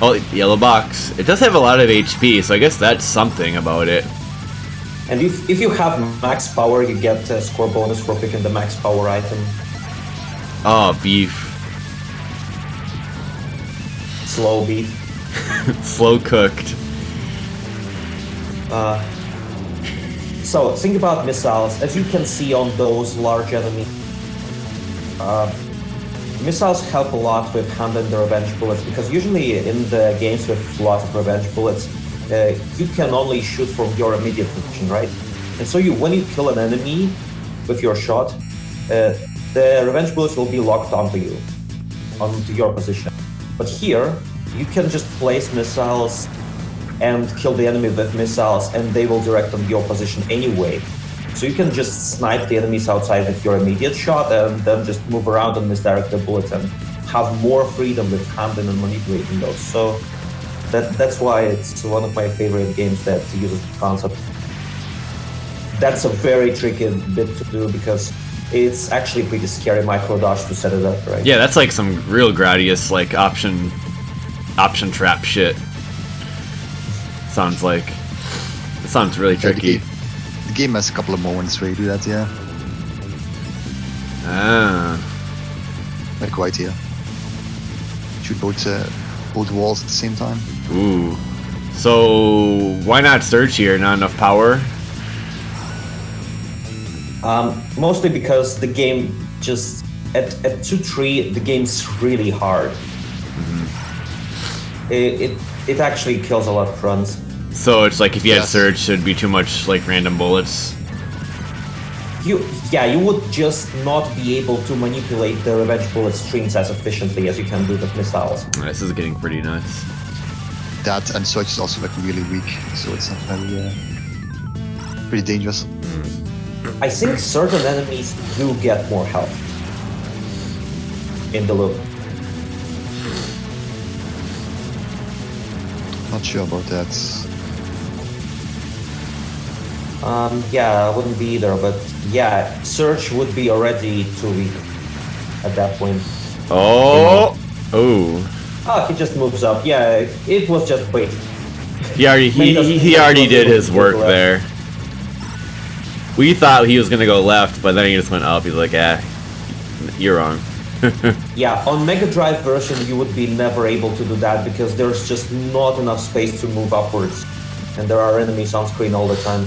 Oh, yellow box. It does have a lot of HP, so I guess that's something about it. And if you have max power, you get a score bonus for picking the max power item. Oh, beef. Slow beef. Slow cooked. So think about missiles. As you can see on those large enemies, missiles help a lot with handling the revenge bullets because usually in the games with lots of revenge bullets, you can only shoot from your immediate position, right? And so when you kill an enemy with your shot, the revenge bullets will be locked onto you, onto your position. But here, you can just place missiles and kill the enemy with missiles, and they will direct on your position anyway. So you can just snipe the enemies outside with your immediate shot and then just move around and misdirect the bullets and have more freedom with handling and manipulating those. So that's why it's one of my favorite games that uses the concept. That's a very tricky bit to do because it's actually pretty scary micro dodge to set it up, right? Yeah, that's like some real Gradius like option trap shit. Sounds like it sounds really tricky. The game has a couple of moments where you do that, yeah. Like right here. Shoot both walls at the same time. Ooh. So why not search here? Not enough power? Mostly because the game just at 2-3 the game's really hard. It actually kills a lot of runs. So it's like if you had search, it'd be too much like random bullets. You would just not be able to manipulate the revenge bullet streams as efficiently as you can do with missiles. This is getting pretty nuts. That and search is also like really weak, so it's not very pretty dangerous. I think certain enemies do get more health in the loop. Not sure about that. Yeah, I wouldn't be either, but yeah, search would be already too weak at that point. Oh, he just moves up. Yeah, it was just bait. He already did his work there. We thought he was gonna go left, but then he just went up. He's like, you're wrong. Yeah, on MegaDrive version, you would be never able to do that because there's just not enough space to move upwards, and there are enemies on screen all the time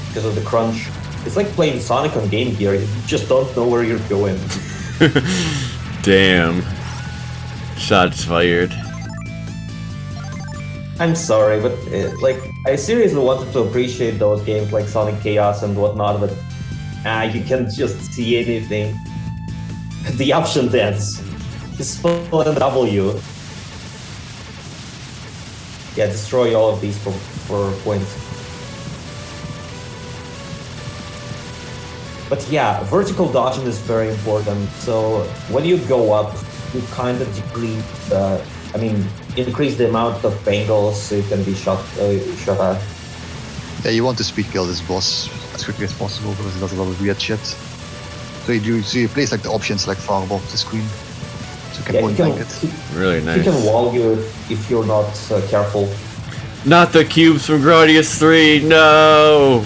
because of the crunch. It's like playing Sonic on Game Gear. You just don't know where you're going. Damn. Shots fired. I'm sorry, but I seriously wanted to appreciate those games like Sonic Chaos and whatnot, but you can't just see anything. The option dance. Spell and W. Yeah, destroy all of these for points. But yeah, vertical dodging is very important. So when you go up, you kind of increase the amount of angles so you can be shot at. Yeah, you want to speed kill this boss as quickly as possible because it does a lot of weird shit. So you place like the options like far above the screen, so you can point blank it. Really nice. He can wall you if you're not careful. Not the cubes from Gradius 3, no!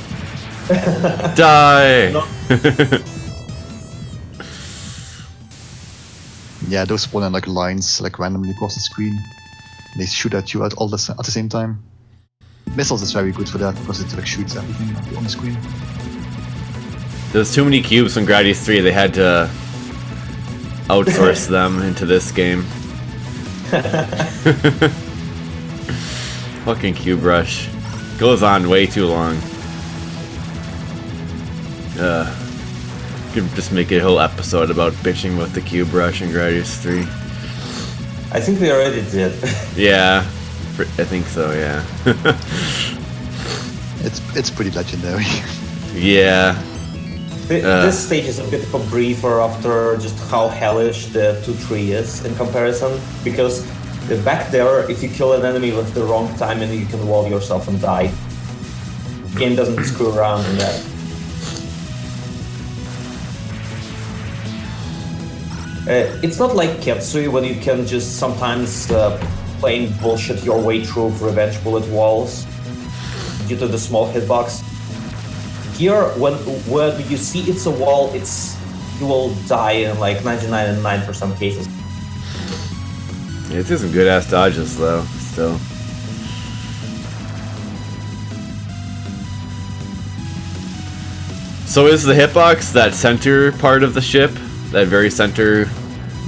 Die! Yeah, those spawn in like lines like randomly across the screen. They shoot at you at the same time. Missiles is very good for that because it like shoots everything on the screen. There's too many cubes from Gradius 3, they had to outsource them into this game. Fucking cube rush. Goes on way too long. Could just make a whole episode about bitching with the cube rush in Gradius 3. I think we already did. Yeah, I think so, yeah. It's pretty legendary. Yeah. This stage is a bit of a briefer after just how hellish the 2-3 is in comparison, because back there, if you kill an enemy with the wrong timing, you can wall yourself and die. The game doesn't screw around in that. It's not like Ketsui when you can just sometimes plain bullshit your way through revenge bullet walls due to the small hitbox. Here, when you see it's a wall, you will die in like 99.9% cases. Yeah, it's just some good ass dodges though, still. So is the hitbox that center part of the ship? That very center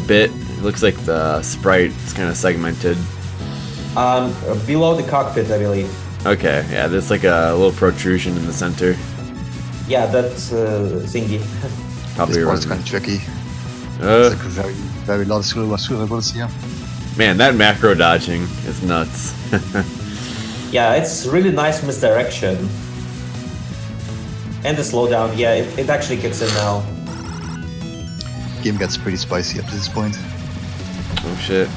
bit? It looks like the sprite is kind of segmented. Below the cockpit, I believe. Okay, yeah, there's like a little protrusion in the center. Yeah, that's thingy. This part's kind of tricky. It's like a very, very lot of screwables here. Man, that macro dodging is nuts. Yeah, it's really nice misdirection. And the slowdown, yeah, it actually kicks in now. Game gets pretty spicy up to this point. Oh shit.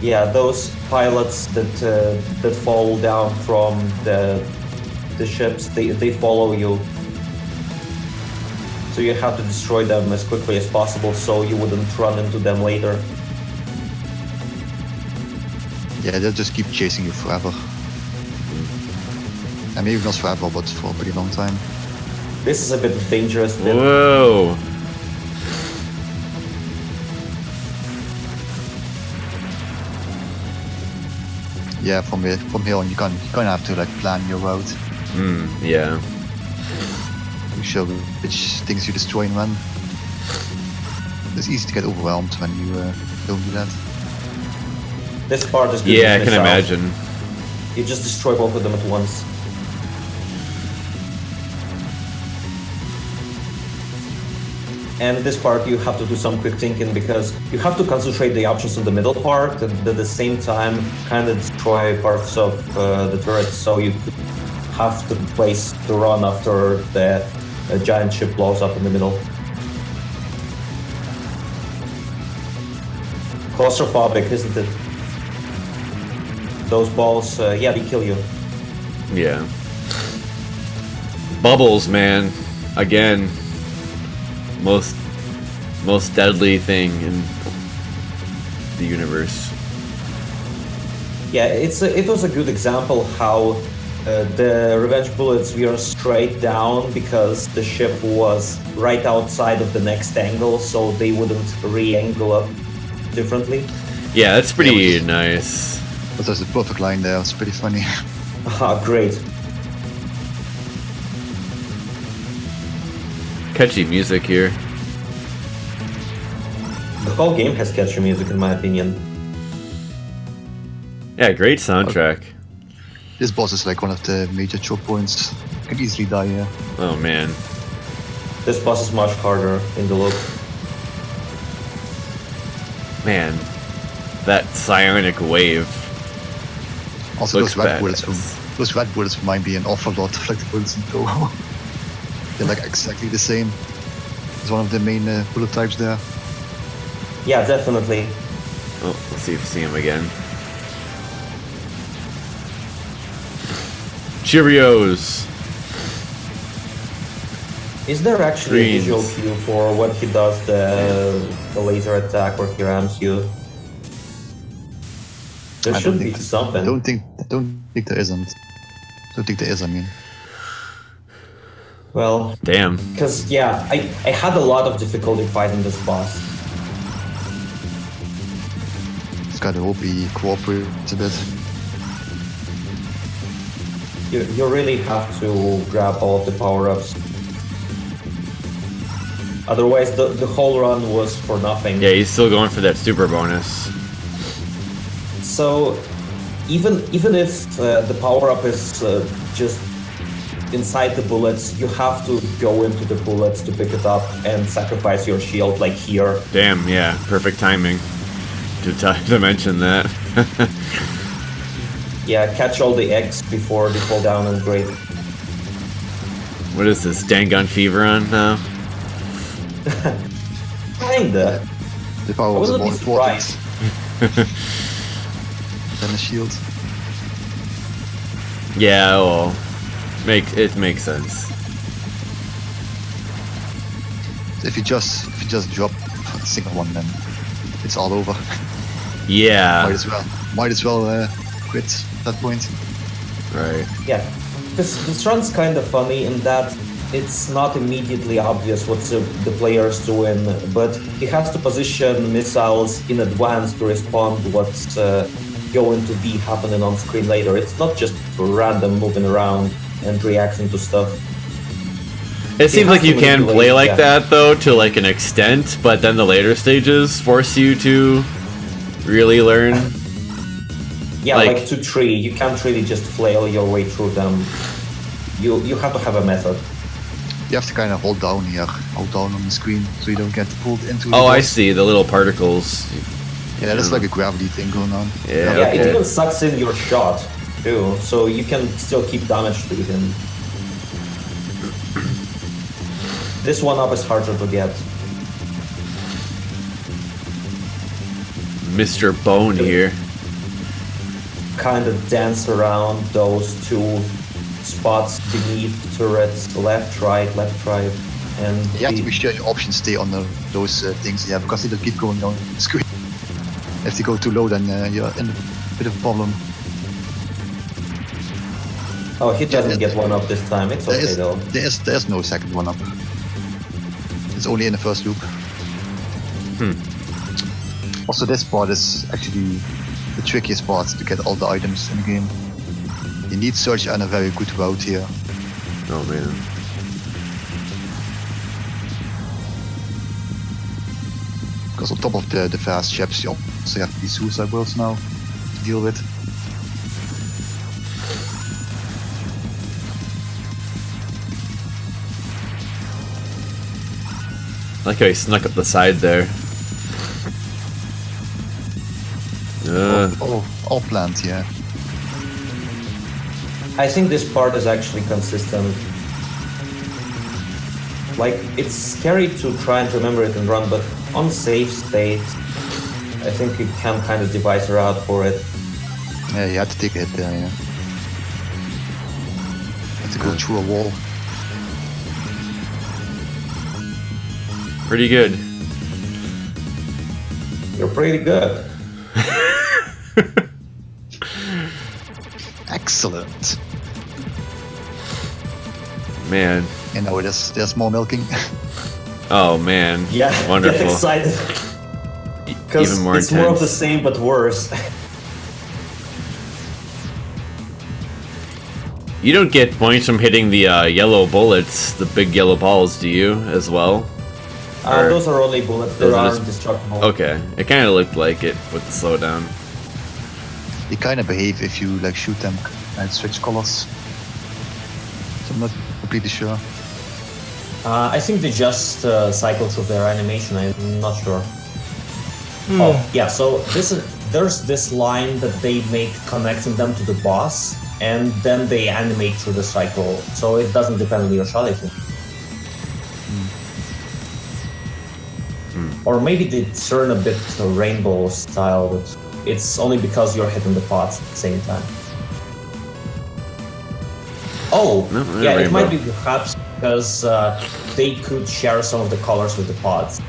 Yeah, those pilots that fall down from the ships, they follow you. So you have to destroy them as quickly as possible so you wouldn't run into them later. Yeah, they'll just keep chasing you forever. And maybe not forever, but for a pretty long time. This is a bit dangerous. Whoa. Yeah, from here on, you kind of have to like plan your route. Yeah. You show which things you destroy and when. It's easy to get overwhelmed when you don't do that. This part is good. Yeah, I can imagine. You just destroy both of them at once. And this part you have to do some quick thinking because you have to concentrate the options in the middle part and at the same time kind of destroy parts of the turret, so you have the place to run after the giant ship blows up in the middle. Claustrophobic, isn't it? Those balls, yeah, they kill you. Yeah. Bubbles, man. Again. Most deadly thing in the universe. Yeah, it was a good example how the revenge bullets were straight down because the ship was right outside of the next angle, so they wouldn't re-angle up differently. Yeah, that's pretty nice. But there's a perfect line there. It's pretty funny. Ah, great. Catchy music here. The whole game has catchy music, in my opinion. Yeah, great soundtrack. This boss is like one of the major choke points. You can easily die here. Oh man. This boss is much harder in the loop. Man. That psionic wave. Also, Looks those red bullets remind me an awful lot of like the bullets in Pro. They're like exactly the same. It's one of the main bullet types there. Yeah, definitely. Oh, let's see if we see him again. Cheerios! Is there actually Greens. a visual cue for when he does the laser attack where he rams you? There I should don't be think- something. I don't think there isn't. Don't think there is, I mean. Well, Damn. because yeah, I had a lot of difficulty fighting this boss. Just gotta hope he cooperates a bit. You really have to grab all of the power-ups. Otherwise, the whole run was for nothing. Yeah, he's still going for that super bonus. So, even if the power-up is just inside the bullets, you have to go into the bullets to pick it up and sacrifice your shield, like here. Damn, yeah, perfect timing to mention that. Yeah, catch all the eggs before they fall down and great. What is this, Dangun Fever on now? Kinda. The power I was wouldn't more be important surprised. than the shield. Yeah, well, it makes sense. If you just drop a single one, then it's all over. Yeah, Might as well quit at that point. right. Yeah, this run's kind of funny in that it's not immediately obvious what the player's doing, but he has to position missiles in advance to respond to what's going to be happening on screen later. It's not just random moving around and reacting to stuff. It seems like you can manipulate, play like yeah. that though, to like an extent, but then the later stages force you to really learn. Yeah, Like- like 2-3, you can't really just flail your way through them. You have to have a method. You have to kind of hold down on the screen so you don't get pulled into. Oh, the I boss. see, the little particles. Yeah, that's like a gravity thing going on. Yeah, Yeah, okay. it even sucks in your shot. too, so you can still keep damage to him. This 1-up is harder to get. Mr. Bone here. Kind of dance around those two spots beneath the turrets, left, right, and You have to be sure your options stay on those things, yeah, because they don't keep going down the screen. If they go too low, then you're in a bit of a problem. Oh, he doesn't get 1-up this time. It's okay though. There's no second 1-up. It's only in the first loop. Also, this part is actually the trickiest part to get all the items in the game. You need search and a very good route here. Oh man. Because on top of the fast ships, you also have these suicide worlds now to deal with. I like how he snuck up the side there. All planned, yeah. I think this part is actually consistent. Like, it's scary to try and remember it and run, but on safe state, I think you can kind of devise a route for it. Yeah, you have to take a hit there, yeah. You have to go through a wall. Pretty good. You're pretty good. Excellent. Man. You know, there's more milking. Oh man. Yeah, Wonderful. get excited. Because Even more it's more of the intense. same but worse. You don't get points from hitting the yellow bullets, the big yellow balls, do you, as well? Or- Those are only bullets, they Those are aren't just- destructible. Okay, it kind of looked like it with the slowdown. They kind of behave if you like shoot them and switch colors. So I'm not completely sure. I think they just cycle through their animation, I'm not sure. Oh, yeah, so there's this line that they make connecting them to the boss, and then they animate through the cycle, so it doesn't depend on your shot, I think. Or maybe they turn a bit to rainbow style, but it's only because you're hitting the pots at the same time. Oh, No, yeah, it rainbow. might be perhaps because they could share some of the colors with the pods.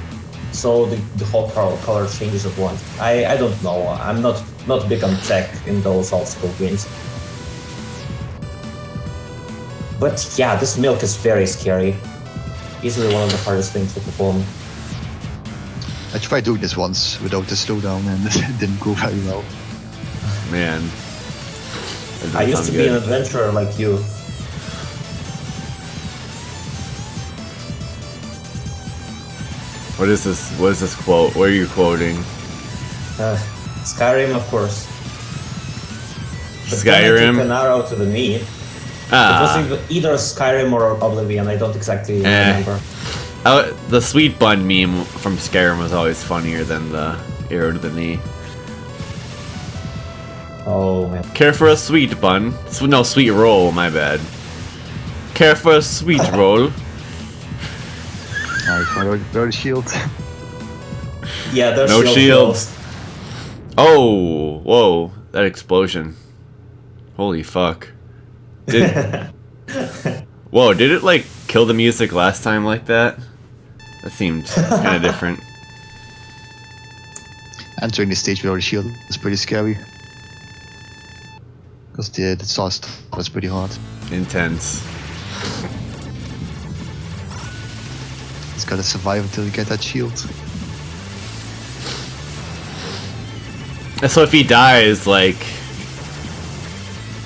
So the whole color changes at once. I don't know. I'm not big on tech in those old school games. But yeah, this milk is very scary. Easily one of the hardest things to perform. I tried doing this once without the slowdown and it didn't go very well. Man. That I doesn't used to sound be an good. adventurer like you. What is this? What is this quote? What are you quoting? Skyrim, of course. But then I took Skyrim? an arrow to the knee. It Ah. was either Skyrim or Oblivion. I don't exactly remember. The sweet bun meme from Skyrim was always funnier than the arrow to the knee. Oh man. Care for a sweet bun? No, sweet roll, my bad. Care for a sweet roll? Alright, where the shield? Yeah, there's No shield shields. kills. Oh, whoa, that explosion. Holy fuck. Whoa, did it like kill the music last time like that? That seemed kind of different. Entering the stage without a shield is pretty scary. Because the sauce was pretty hard. Intense. It's gotta survive until you get that shield. And so if he dies, like,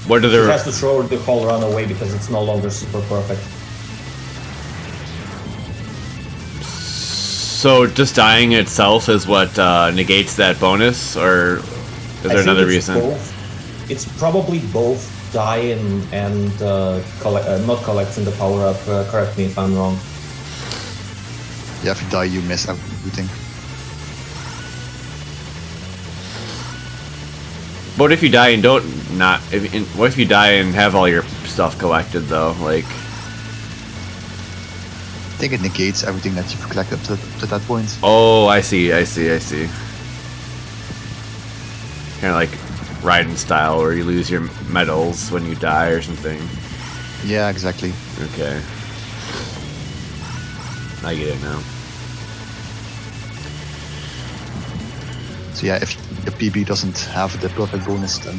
what are He the... has to throw the whole run away because it's no longer super perfect. So just dying itself is what negates that bonus, or is I there think another it's reason? both. It's probably both die and not collecting the power up. Correct me if I'm wrong. Yeah, if you die, you miss everything. But if you die and don't not, what if you die and have all your stuff collected though? Like, I think it negates everything that you've collected up to that point. oh, I see. Kind of like Raiden style, where you lose your medals when you die or something. Yeah, exactly. Okay, I get it now. So yeah, if the PB doesn't have the perfect bonus, then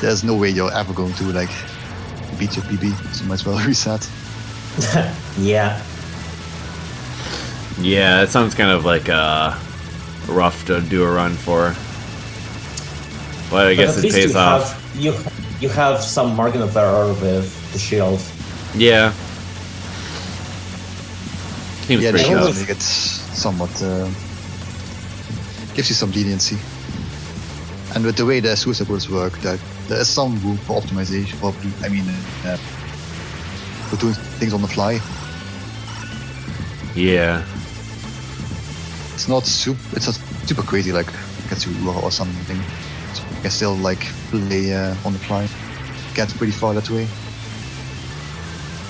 there's no way you're ever going to like beat your PB. So you might as well reset. Yeah. Yeah, it sounds kind of like rough to do a run for. But I guess at it least pays off. You have some margin of error with the shield. Yeah. Seems Yeah, the pretty shield tough. make it somewhat gives you some leniency. And with the way the suicide bullets work, there is some room for optimization. Probably, I mean, for doing things on the fly. Yeah. It's not super crazy like Katsu or something. So you can still like play on the fly. Get pretty far that way.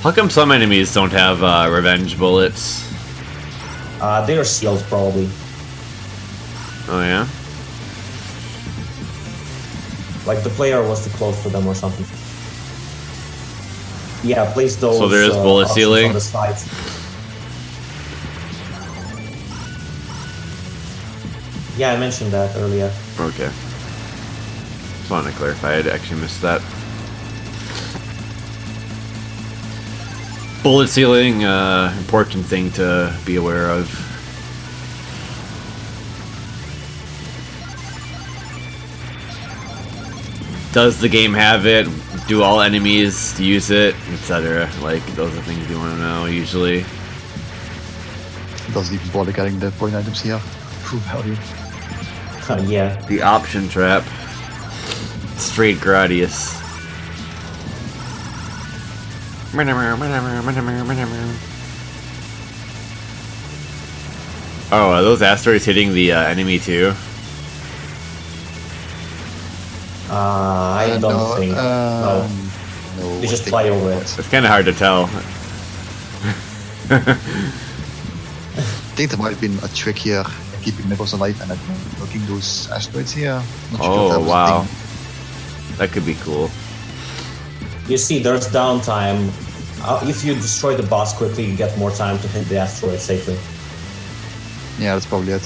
How come some enemies don't have revenge bullets? They are sealed probably. Oh yeah? Like the player was too close for them or something. Yeah, place those. So there is bullet options sealing? on the sides. Yeah, I mentioned that earlier. Okay. Just wanted to clarify, I'd actually missed that. Bullet sealing, important thing to be aware of. Does the game have it? Do all enemies use it? Etc. Like, those are things you want to know, usually. Doesn't even bother getting the point items here. Full value. Yeah. The option trap. Straight Gradius. Oh, are those asteroids hitting the enemy too? I don't think. No. No. They I just think fly over it. It's kind of hard to tell. I think there might have been a trick here, keeping nipples alive and looking those asteroids here. Not sure if that Oh was a wow, thing. that could be cool. You see, there's downtime. If you destroy the boss quickly, you get more time to hit the asteroid safely. Yeah, that's probably it.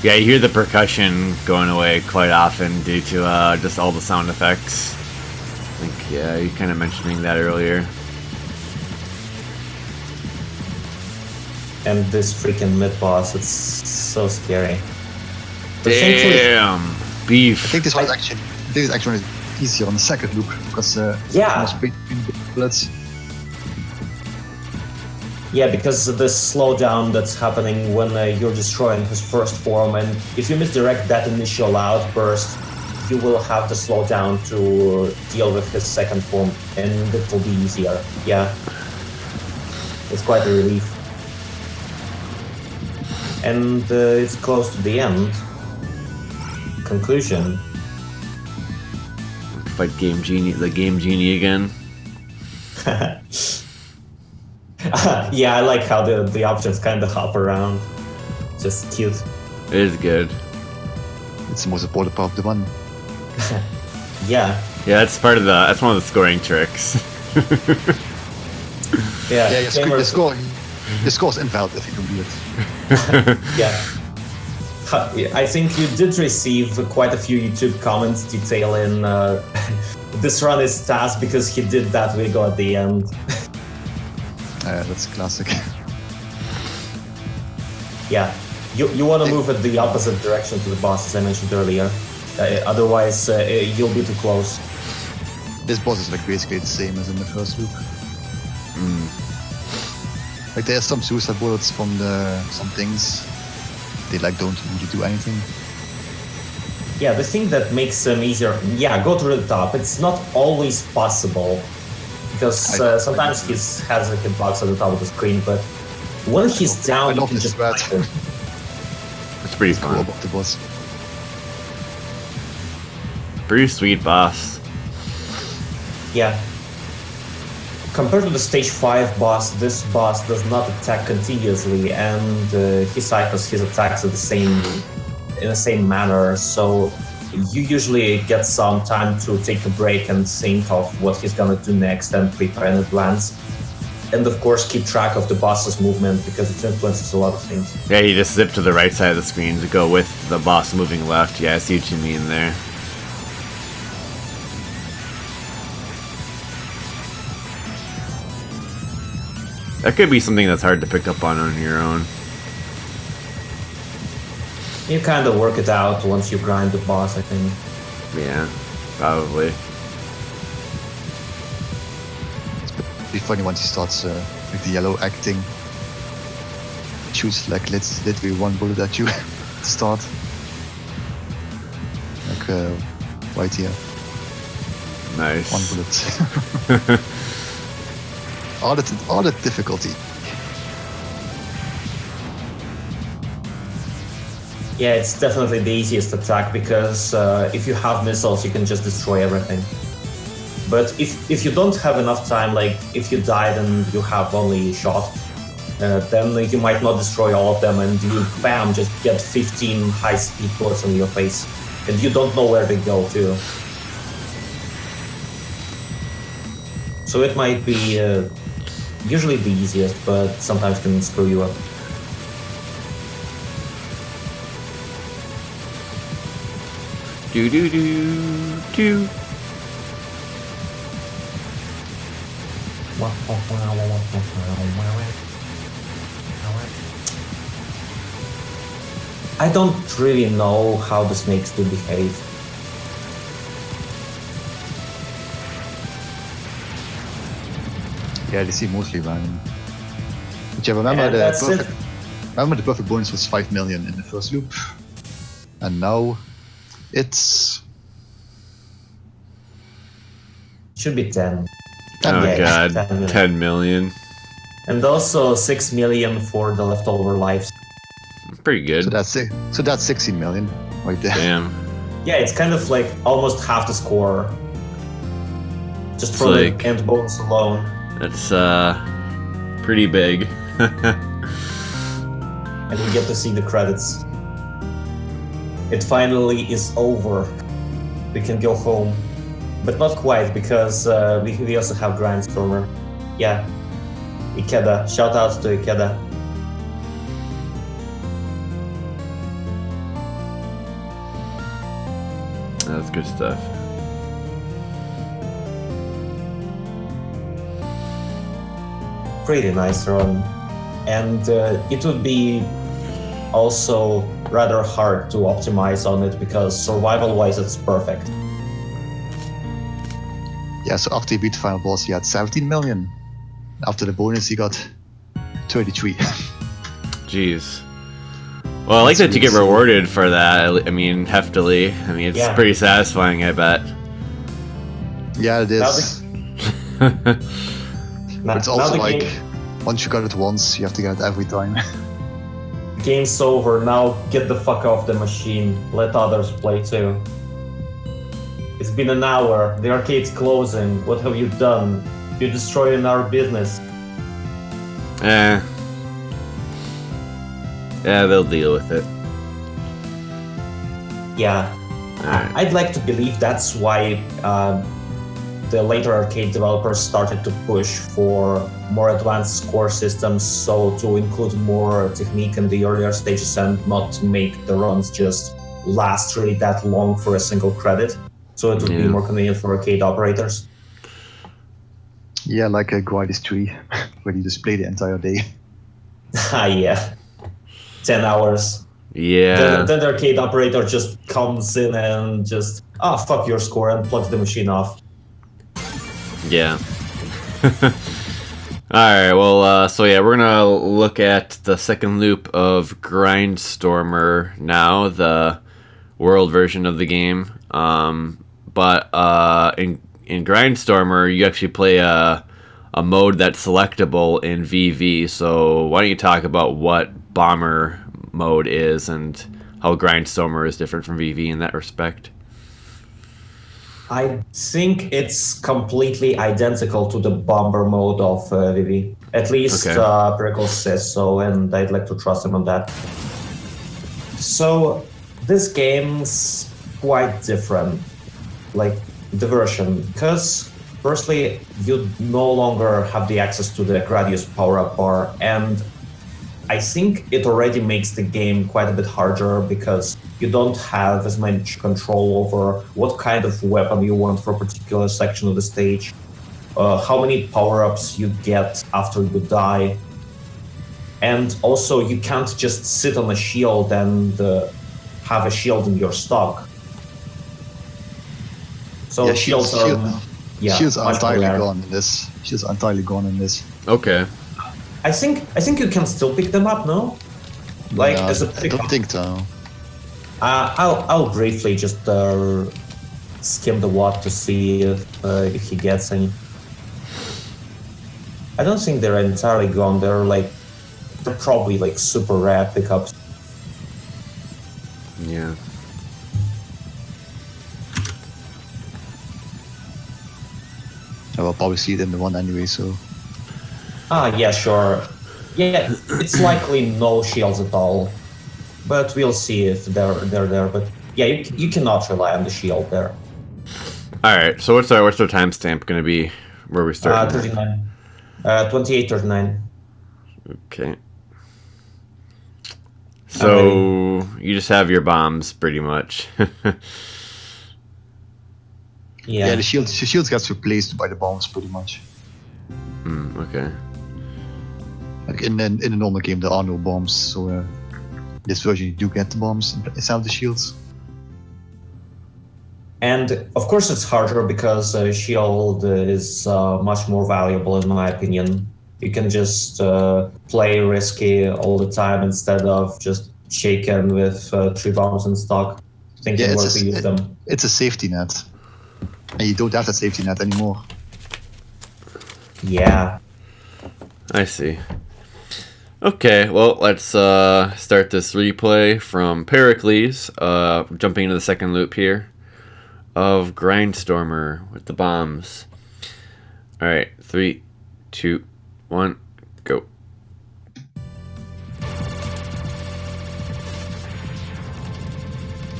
Yeah, you hear the percussion going away quite often due to just all the sound effects. I think, yeah, you kind of mentioning that earlier. And this freaking mid boss, it's so scary. But thankfully- Damn, beef. I think this is actually easier on the second loop because Yeah. more speed in bullets. Yeah, because of the slowdown that's happening when you're destroying his first form, and if you misdirect that initial outburst, you will have the slowdown to deal with his second form, and it will be easier. Yeah, it's quite a relief. And it's close to the end. Conclusion. Fight Game Genie, the Game Genie again. Yeah, I like how the options kind of hop around. Just cute. It is good. It's the most important part of the one. Yeah. Yeah, that's part of that's one of the scoring tricks. Yeah. Yeah, Jaimers- the score's invalid if you don't do it. Yeah. I think you did receive quite a few YouTube comments detailing this run is task because he did that wiggle at the end. That's classic. Yeah. You want to move at the opposite direction to the boss, as I mentioned earlier. Otherwise, you'll be too close. This boss is like basically the same as in the first loop. Like there's some suicide bullets from some things. They like don't really do anything. Yeah, the thing that makes them easier, yeah, go to the top. It's not always possible, because sometimes he has a hitbox at the top of the screen, but when he's down, you can just punch him. It's pretty Cool fun. about the boss. Pretty sweet boss. Yeah. Compared to the stage 5 boss, this boss does not attack continuously, and he cycles his attacks in the same manner, so you usually get some time to take a break and think of what he's gonna do next and prepare in advance. And of course keep track of the boss's movement, because it influences a lot of things. Yeah, you just zip to the right side of the screen to go with the boss moving left. Yeah, I see what you mean there. That could be something that's hard to pick up on your own. You kind of work it out once you grind the boss, I think. Yeah, probably. It's pretty funny once he starts with the yellow acting. Shoots like literally one bullet at you to start. Like right here. Nice. One bullet. all the difficulty. Yeah, it's definitely the easiest attack, because if you have missiles, you can just destroy everything. But if you don't have enough time, like if you died and you have only a shot, then you might not destroy all of them, and you, bam, just get 15 high-speed bullets on your face, and you don't know where they go to. So it might be usually the easiest, but sometimes can screw you up. Do do do do. I don't really know how the snakes do behave. Yeah, they seem mostly random. But yeah, remember remember the perfect bonus was 5 million in the first loop, and now it's Should be 10. Oh Yeah, god, 10 million. 10 million. And also 6 million for the leftover lives. Pretty good. so that's 16 million right there. Damn. Yeah, it's kind of like almost half the score. Just for like- the end bonus alone. That's pretty big. And we get to see the credits. It finally is over. We can go home. But not quite, because we also have Grindstormer. Yeah. Ikeda. Shout outs to Ikeda. That's good stuff. Pretty nice run. And it would be also rather hard to optimize on it, because survival-wise it's perfect. Yeah, so after he beat the final boss, he had 17 million. After the bonus, he got 33. Jeez. Well, I like that you get rewarded for that. I mean, heftily. I mean, it's Yeah. pretty satisfying, I bet. Yeah, it is. But it's also like, once you got it once, you have to get it every time. Game's over, now get the fuck off the machine. Let others play too. It's been an hour, the arcade's closing. What have you done? You're destroying our business. Yeah, they'll deal with it. Yeah. Alright. I'd like to believe that's why the later arcade developers started to push for more advanced score systems, so to include more technique in the earlier stages and not to make the runs just last really that long for a single credit. So it would be more convenient for arcade operators. Yeah, like a Grinders tree, where you just play the entire day. Ah, yeah. 10 hours. Yeah. Then the arcade operator just comes in and just, fuck your score, and plugs the machine off. Yeah. Alright, well, so yeah, we're gonna look at the second loop of Grindstormer now, the world version of the game. But in Grindstormer, you actually play a mode that's selectable in VV. So why don't you talk about what Bomber mode is and how Grindstormer is different from VV in that respect? I think it's completely identical to the Bomber mode of VV. At least Okay. Perikles says so, and I'd like to trust him on that. So this game's quite different, like the version, because firstly, you no longer have the access to the Gradius power-up bar, and I think it already makes the game quite a bit harder because you don't have as much control over what kind of weapon you want for a particular section of the stage, how many power-ups you get after you die, and also you can't just sit on a shield and have a shield in your stock. So Yeah, shields shields are much more entirely rare. gone in this. Shields are entirely gone in this. Okay. I think you can still pick them up, no? Like Yeah, as a I pickup. don't think so. I'll briefly just skim the WOD to see if he gets any. I don't think they're entirely gone. They're probably like super rare pickups. Yeah. I will probably see it in the one anyway. So Yeah, sure. Yeah, it's likely no shields at all, but we'll see if they're there. But yeah, you cannot rely on the shield there. All right. So what's our timestamp going to be? Where we start? 39. 28:39. Okay. So you just have your bombs, pretty much. Yeah. the shields gets replaced by the bombs pretty much. Okay. Like in a normal game, there are no bombs, so this version you do get the bombs instead of the shields. And of course it's harder because shield is much more valuable in my opinion. You can just play risky all the time instead of just shaken with 3 bombs in stock, thinking where to use them. It's a safety net, and you don't have that safety net anymore. Yeah. I see. Okay, well, let's start this replay from Perikles, jumping into the second loop here of Grindstormer with the bombs. Alright, 3, 2, 1, go.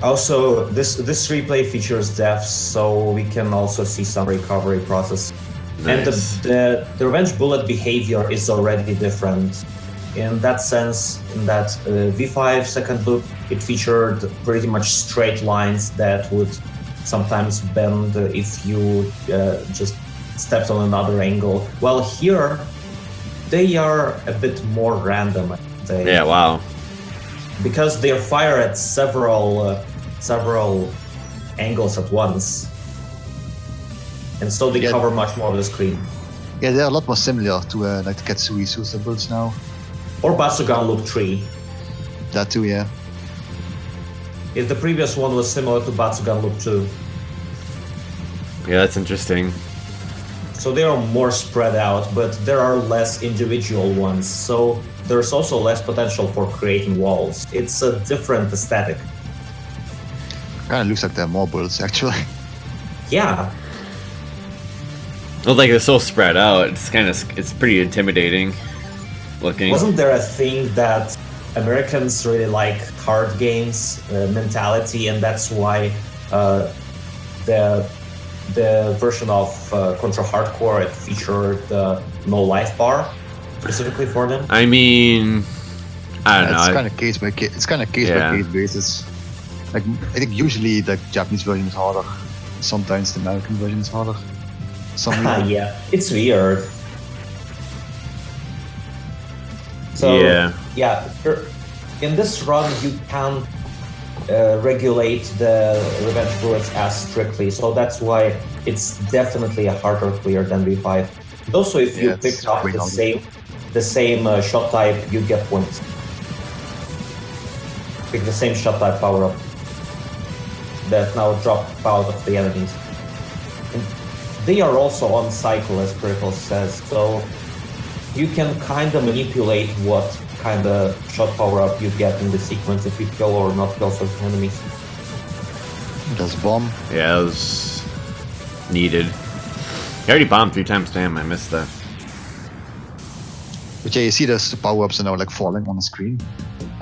Also, this replay features deaths, so we can also see some recovery process. And Nice. the revenge bullet behavior is already different. In that sense, in that V5 second loop, it featured pretty much straight lines that would sometimes bend if you just stepped on another angle. Well, here, they are a bit more random, I'd say. Yeah, wow. Because they fire at several angles at once. And so they cover much more of the screen. Yeah, they're a lot more similar to like the Katsui suicide builds now. Or Batsugan Loop 3. That too, yeah. If the previous one was similar to Batsugan Loop 2. Yeah, that's interesting. So they are more spread out, but there are less individual ones. So there's also less potential for creating walls. It's a different aesthetic. Kind of looks like they're more builds actually. Yeah. Well, like they're so spread out, it's pretty intimidating looking. Wasn't there a thing that Americans really like hard games mentality, and that's why the version of Contra Hardcore it featured no life bar specifically for them? I mean, I don't know. It's kind of case by case. It's kind of case by case basis. Like I think usually the Japanese version is harder. Sometimes the American version is harder. Yeah, it's weird. So yeah, in this run you can't regulate the revenge bullets as strictly, so that's why it's definitely a harder clear than V5. And also, if you pick up the same shot type, you get points. Pick the same shot type power up. that now drop out of the enemies. And they are also on cycle, as Perikles says, so you can kind of manipulate what kind of shot power-up you get in the sequence if you kill or not kill certain enemies. Does bomb. Yeah, it was needed. He already bombed 3 times. Damn, I missed that. But yeah, you see the power-ups are now like falling on the screen.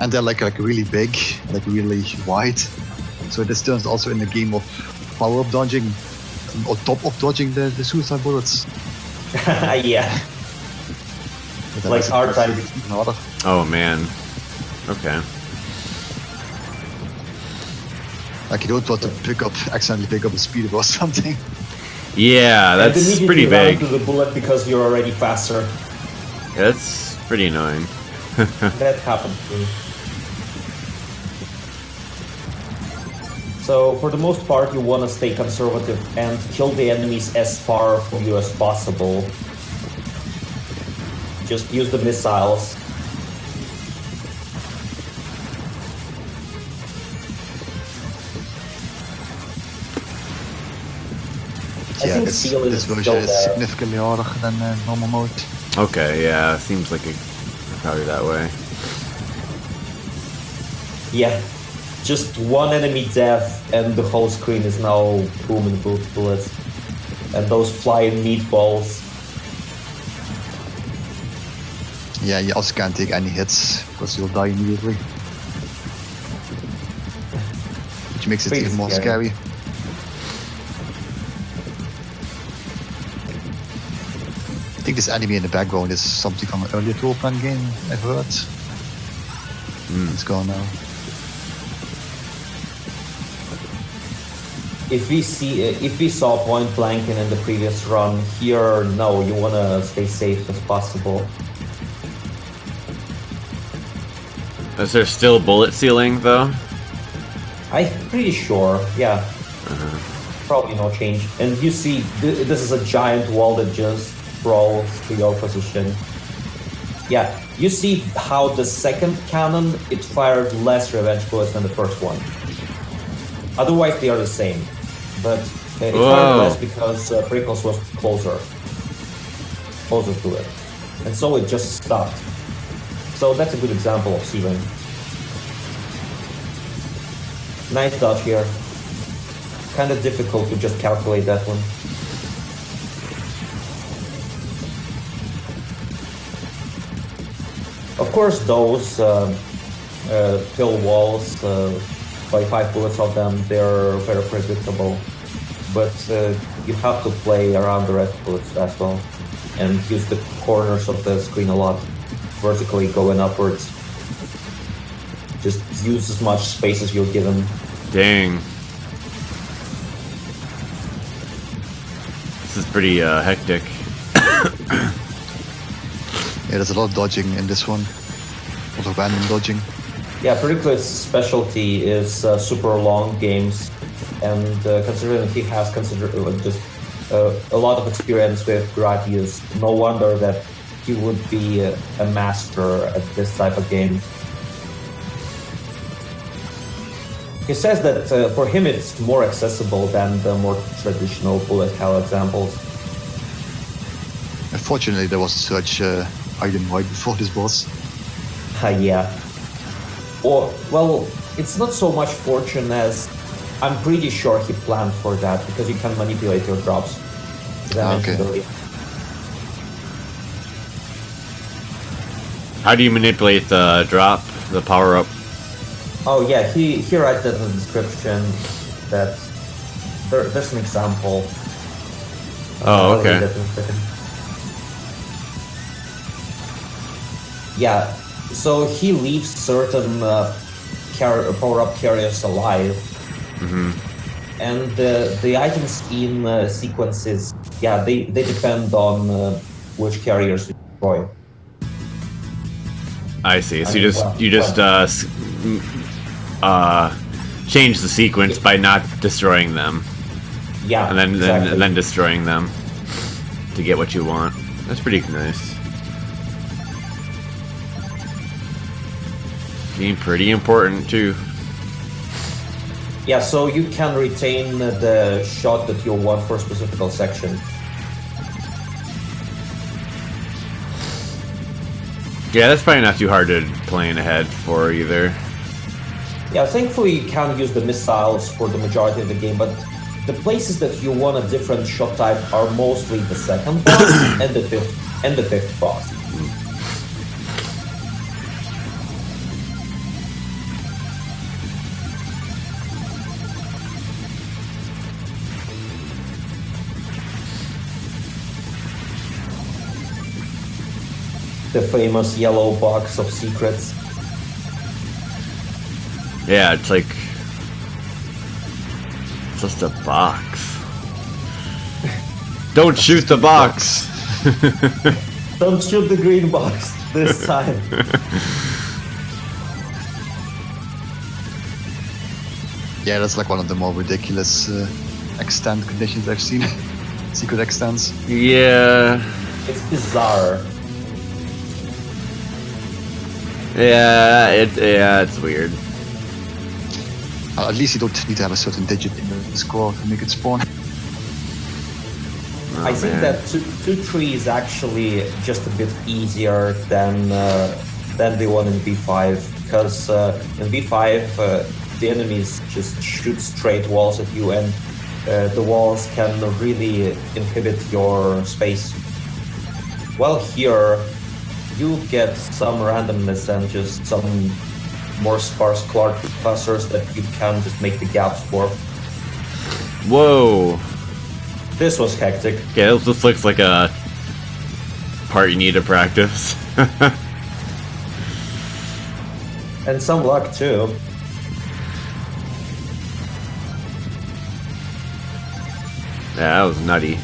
And they're like really big, like really wide. So this turns also in the game of power-up dodging, on top of dodging the suicide bullets. Yeah. Like hard time. Oh man. Okay. Like you don't want to accidentally pick up a speed or something. Yeah, that's pretty big. To the bullet because you're already faster. That's pretty annoying. That happened to me. So for the most part, you want to stay conservative and kill the enemies as far from you as possible. Just use the missiles. Yeah, this version is significantly harder than normal mode. Okay, yeah, seems like it's probably that way. Yeah, just one enemy death and the whole screen is now booming bullets. And those flying meatballs. Yeah, you also can't take any hits because you'll die immediately. Which makes it even more scary. I think this enemy in the background is something from an earlier Toaplan game, I've heard. It's gone now. If we saw point blanking in the previous run, here, no, you wanna stay safe as possible. Is there still bullet ceiling though? I'm pretty sure, yeah. Probably no change. And you see, this is a giant wall that just crawls to your position. Yeah, you see how the second cannon, it fired less revenge bullets than the first one. Otherwise, they are the same. But it fired less because Perikles was closer to it. And so it just stopped. So that's a good example of sealing. Nice dodge here. Kind of difficult to just calculate that one. Of course, those pill walls, by 5 bullets of them, they're very predictable. But you have to play around the rest bullets as well, and use the corners of the screen a lot, vertically going upwards. Just use as much space as you're given. Dang. This is pretty hectic. Yeah, there's a lot of dodging in this one. A lot of random dodging. Yeah, Perikles' specialty is super long games, and considering he has a lot of experience with Gradius, no wonder that he would be a master at this type of game. He says that for him it's more accessible than the more traditional bullet hell examples. Unfortunately, there was a search item right before this boss. Yeah. Or, well, it's not so much fortune as I'm pretty sure he planned for that, because you can manipulate your drops. As I mentioned earlier. How do you manipulate the drop, the power up? Oh yeah, he writes that in the description that there's an example. Oh, okay. Yeah, so he leaves certain power-up carriers alive. And the items in sequences, yeah, they depend on which carriers you destroy. I see. So you just change the sequence by not destroying them. Yeah, and then exactly. and then destroying them to get what you want. That's pretty nice. Being pretty important too. Yeah, so you can retain the shot that you want for a specific section. Yeah, that's probably not too hard to plan ahead for either. Yeah, thankfully you can use the missiles for the majority of the game, but the places that you want a different shot type are mostly the second boss and the fifth boss. The famous yellow box of secrets. Yeah, it's like just a box. Don't shoot the box. Don't shoot the green box this time. Yeah, that's like one of the more ridiculous extent conditions I've seen. Secret extents. Yeah. It's bizarre. Yeah, it's weird. At least you don't need to have a certain digit in the score to make it spawn. Oh, I think man. that 2-3 is actually just a bit easier than the one in V5, because in V5 the enemies just shoot straight walls at you, and the walls can really inhibit your space. While here, you get some randomness and just some more sparse clusters that you can just make the gaps for. Whoa. This was hectic. Yeah, this looks like a part you need to practice. And some luck too. Yeah, that was nutty.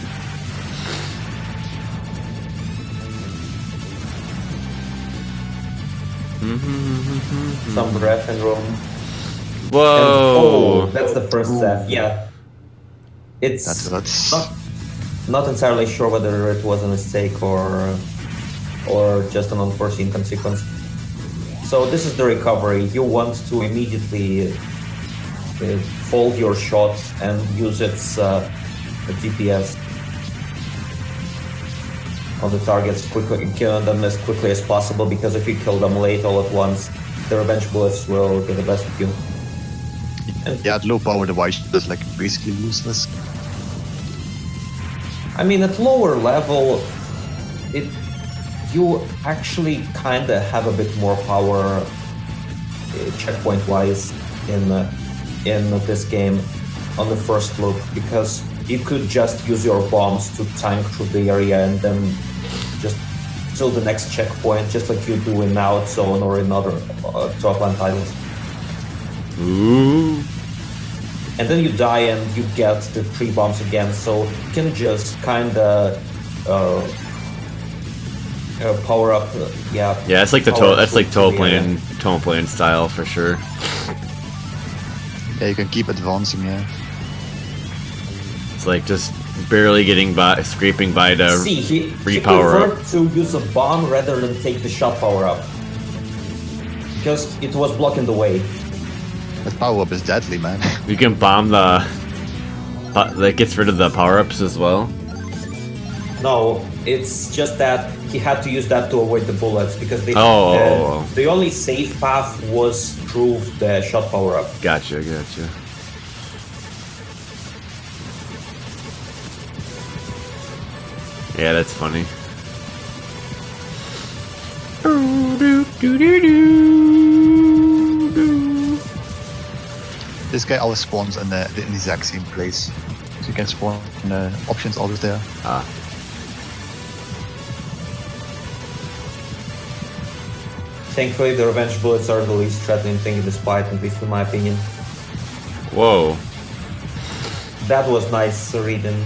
Some breath and room. Whoa! And, that's the first death. Yeah, it's That's not entirely sure whether it was a mistake or just an unforeseen consequence. So this is the recovery. You want to immediately fold your shot and use its DPS on the targets quickly, kill them as quickly as possible, because if you kill them late all at once, the revenge bullets will get the best of you. And yeah, at low power the white shield is like basically useless. I mean, at lower level, you actually kind of have a bit more power checkpoint-wise in this game on the first look, because you could just use your bombs to tank through the area and then just till the next checkpoint, just like you do in Outzone or in other Toaplan titles. Ooh. And then you die and you get the 3 bombs again, so you can just kind of power up. Yeah. Yeah, it's like that's like Toaplan style for sure. Yeah, you can keep advancing, yeah. It's like just barely getting by, scraping by to He repower up. preferred to use a bomb rather than take the shot power up, because it was blocking the way. That power up is deadly, man. You can bomb that gets rid of the power-ups as well. No, it's just that he had to use that to avoid the bullets, because the only safe path was through the shot power up. Gotcha. Yeah, that's funny. This guy always spawns in the exact same place. So you can spawn options always there. Ah. Thankfully, the revenge bullets are the least threatening thing in this fight, at least in my opinion. Whoa. That was nice reading.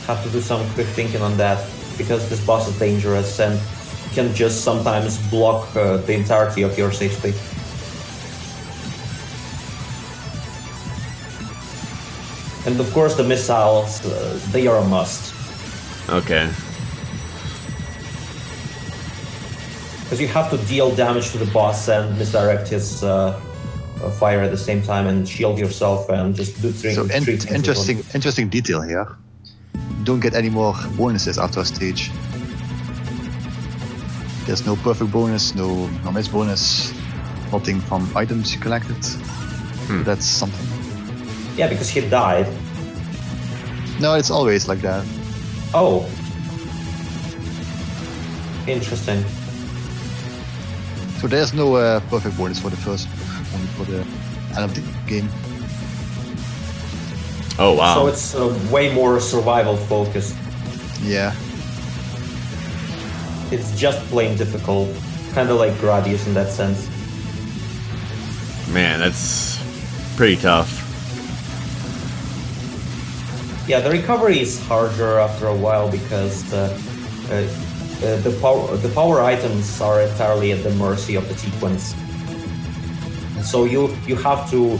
Have to do some quick thinking on that, because this boss is dangerous and can just sometimes block the entirety of your safe space. And of course the missiles, they are a must. Okay. Because you have to deal damage to the boss and misdirect his fire at the same time and shield yourself and just do three things. Interesting detail here. You don't get any more bonuses after a stage. There's no perfect bonus, no miss bonus, nothing from items you collected. That's something. Yeah, because he died. No, it's always like that. Oh. Interesting. So there's no perfect bonus for the first, only for the end of the game. Oh wow. So it's way more survival focused. Yeah. It's just plain difficult. Kind of like Gradius in that sense. Man, that's pretty tough. Yeah, the recovery is harder after a while because the power items are entirely at the mercy of the sequence. So you have to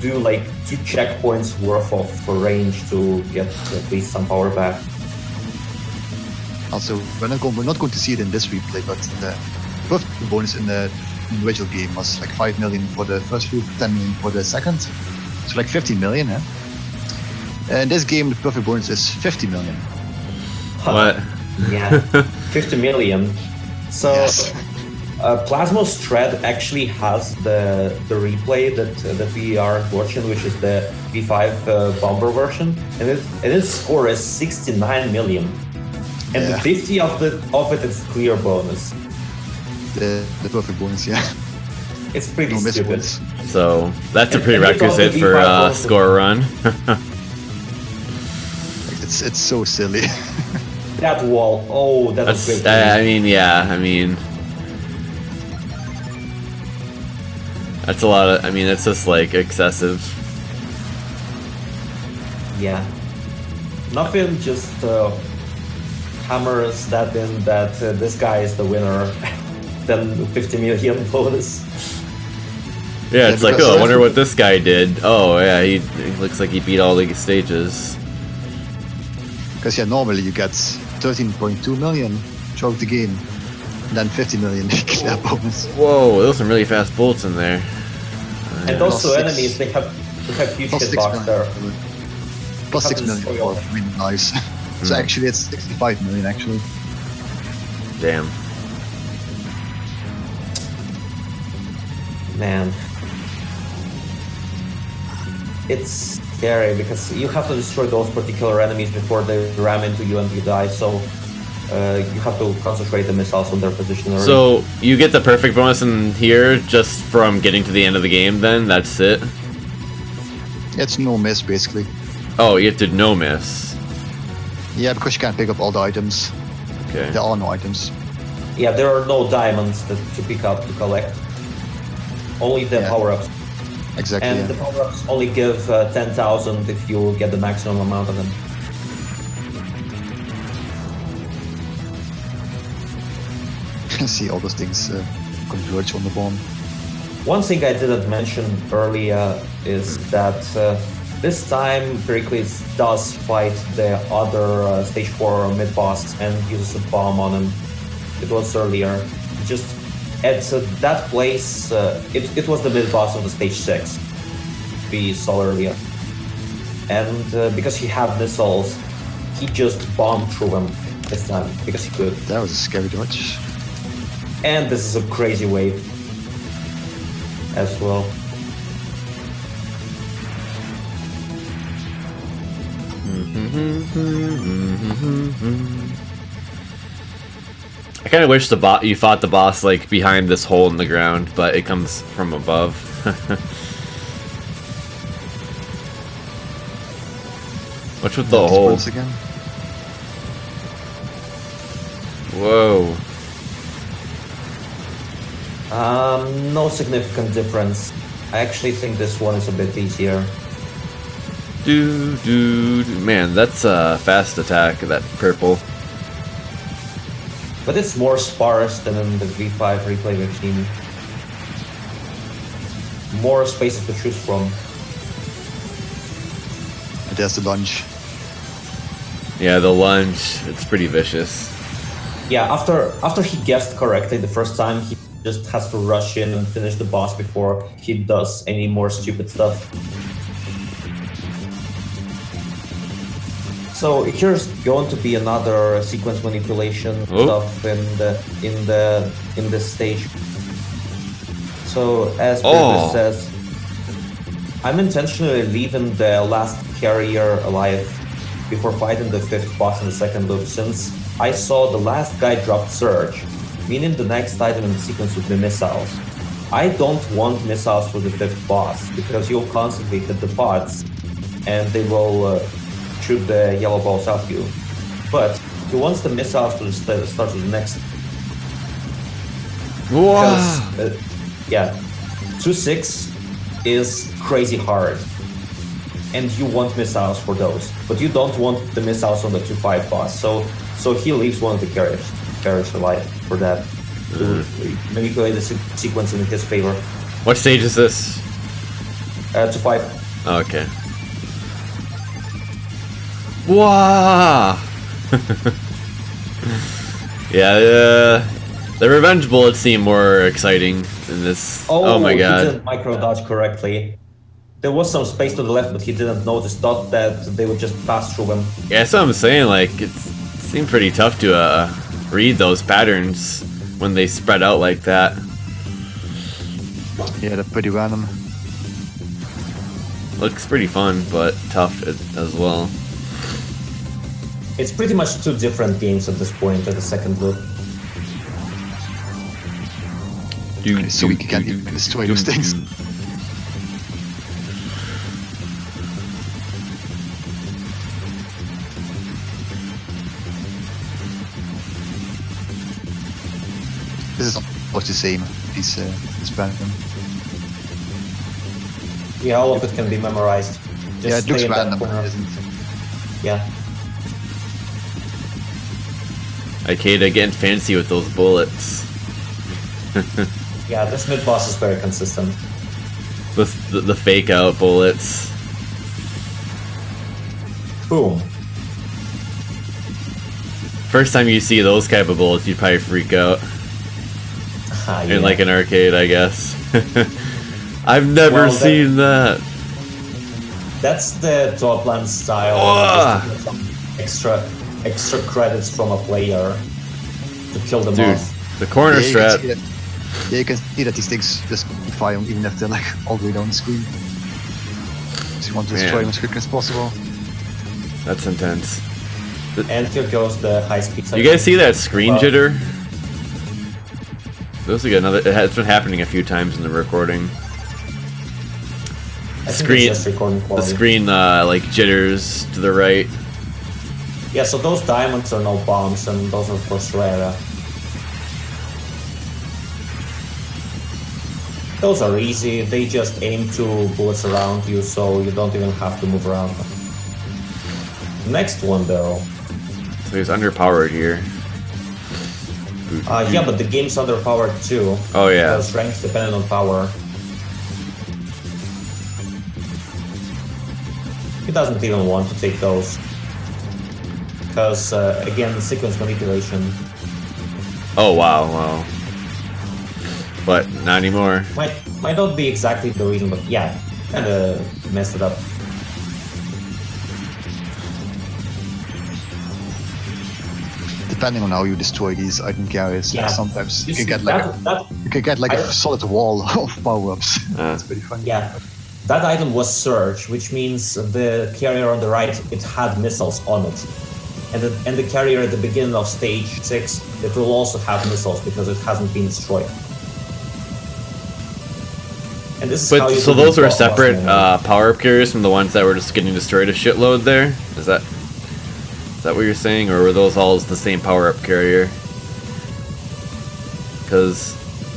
do like 2 checkpoints worth of range to get at least some power back. Also, we're not going to see it in this replay, but the perfect bonus in the individual game was like 5 million for the first loop, 10 million for the second. So like 15 million, eh? In this game, the perfect bonus is 50 million. What? Yeah, 50 million. So Yes. Plasma's Thread actually has the replay that we are watching, which is the V5 bomber version, and its score is 69 million. And Yeah. 50 of it is clear bonus. The perfect bonus, yeah. It's pretty No miss stupid. bonus. So that's a And prerequisite it's for also V5 score run. It's so silly. That wall, oh, that was That's, great. I mean, yeah, I mean, that's a lot of. I mean, it's just like excessive. Yeah. Nothing just hammers that in that this guy is the winner. Then 50 million bonus. Yeah, it's like, because oh, I the wonder rest what this guy did. Oh, yeah, he looks like he beat all the stages. Because yeah, normally you get 13.2 million throughout the game, and then 50 million clear bonus. Whoa, those are some really fast bullets in there. And Plus also six. enemies, they have huge Plus 6 hitbox there. million. Plus 6 million for winning lives. So actually it's 65 million actually. Damn. Man. It's scary because you have to destroy those particular enemies before they ram into you and you die, so you have to concentrate the missiles on their position already. So you get the perfect bonus in here just from getting to the end of the game. Then that's it. It's no miss basically. Oh, you have to no miss. Yeah, because you can't pick up all the items. Okay. There are no items. Yeah, there are no diamonds to pick up to collect. Only the Yeah. power-ups. Exactly. And yeah. the power-ups only give 10,000 if you get the maximum amount of them. See all those things converge on the bomb. One thing I didn't mention earlier is that this time Perikles does fight the other stage 4 mid-boss and uses a bomb on him. It was earlier. Just at that place, it was the mid-boss of the stage 6 we saw earlier. And because he had missiles, he just bombed through him this time, because he could. That was a scary dodge. And this is a crazy wave as well. I kind of wish you fought the boss like behind this hole in the ground, but it comes from above. What's with the These hole? bullets again. Whoa. No significant difference. I actually think this one is a bit easier. Man, that's a fast attack, that purple. But it's more sparse than in the V5 replay we've seen. More spaces to choose from. And there's the lunge. Yeah, the lunge, it's pretty vicious. Yeah, after he guessed correctly the first time, just has to rush in and finish the boss before he does any more stupid stuff. So here's going to be another sequence manipulation stuff in this stage. So as Perikles says, I'm intentionally leaving the last carrier alive before fighting the 5th boss in the second loop, since I saw the last guy drop Surge, meaning the next item in the sequence would be missiles. I don't want missiles for the 5th boss, because you'll constantly hit the pods and they will shoot the yellow balls at you. But he wants the missiles to start with the next. Because, yeah, 2-6 is crazy hard, and you want missiles for those, but you don't want the missiles on the 2-5 boss. So he leaves one of the carriers alive for that to manipulate the sequence in his favor. What stage is this? 2-5. Oh, okay. Wow. Yeah, the revenge bullets seem more exciting in this. Oh my god. He didn't micro dodge correctly. There was some space to the left, but he didn't notice. Thought that they would just pass through him. Yeah, that's what I'm saying. Like, it seemed pretty tough to read those patterns when they spread out like that. Yeah, they're pretty random. Looks pretty fun, but tough as well. It's pretty much two different games at this point at the second loop. So we can destroy those things. This is almost the same, this pattern. Yeah, all of it can be memorized. Just yeah, it looks stay in that random, corner. isn't it? Yeah. A.K getting fancy with those bullets. Yeah, this mid boss is very consistent. The fake out bullets. Boom. First time you see those type of bullets, you'd probably freak out. Yeah. In like an arcade, I guess. I've never seen that. That's the Toaplan style. Just to get some extra credits from a player to kill them off. The corner strat. You can see that these things just fire even if they're like all the way down the screen. So you want to destroy them as quickly as possible. That's intense. And here goes the high speed. You guys see that screen jitter? This is another. It's been happening a few times in the recording. I think it's just recording quality. The screen like jitters to the right. Yeah, so those diamonds are no bombs, and those are for rare. Those are easy. They just aim 2 bullets around you, so you don't even have to move around. Next one, though. So he's underpowered here. Yeah, but the game's underpowered too. Oh yeah. Because ranks dependent on power. He doesn't even want to take those. Because, again, sequence manipulation. Oh wow. But not anymore. Might not be exactly the reason, but yeah, kinda messed it up. Depending on how you destroy these item carriers, sometimes you can get like a solid wall of power-ups. That's pretty funny. Yeah, that item was Surge, which means the carrier on the right, it had missiles on it. And the carrier at the beginning of stage 6, it will also have missiles because it hasn't been destroyed. And this is how you so those were separate power-up carriers from the ones that were just getting destroyed a shitload there? Is that what you're saying, or were those all the same power-up carrier? Because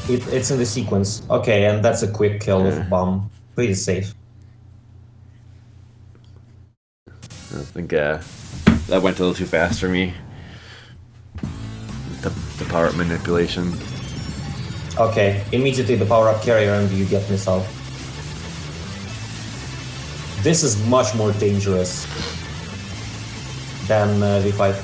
it's in the sequence. Okay, and that's a quick kill with bomb. Pretty safe. I think that went a little too fast for me. The power-up manipulation. Okay, immediately the power-up carrier and you get missile. This is much more dangerous than V5.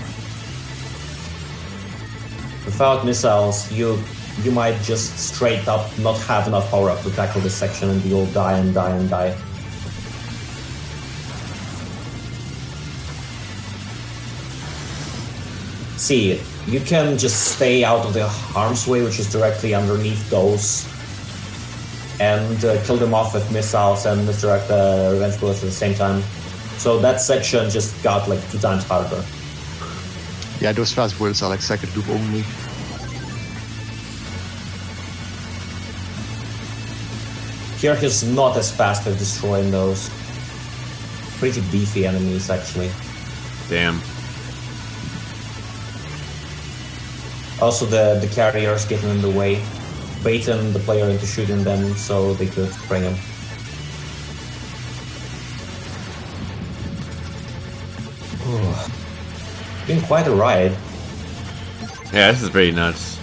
Without missiles, you you might just straight up not have enough power up to tackle this section, and you'll die and die and die. See, you can just stay out of the harm's way, which is directly underneath those, and kill them off with missiles and misdirect the revenge bullets at the same time. So that section just got like 2 times harder. Yeah, those fast bullets are like second loop only. Here he's not as fast at destroying those. Pretty beefy enemies, actually. Damn. Also, the carriers getting in the way, baiting the player into shooting them so they could bring him. Been quite a ride. Yeah, this is pretty nuts.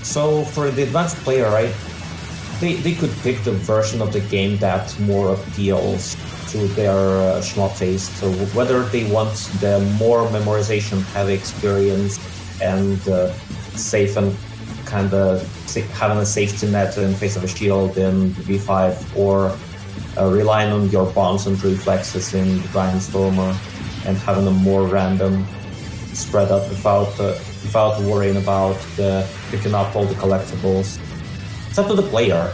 So for the advanced player, right, they could pick the version of the game that more appeals to their shmup taste. So whether they want the more memorization heavy experience and safe and kind of having a safety net in face of a shield in V5, or relying on your bombs and reflexes in the Brainstormer and having a more random spread up without worrying about picking up all the collectibles. It's up to the player.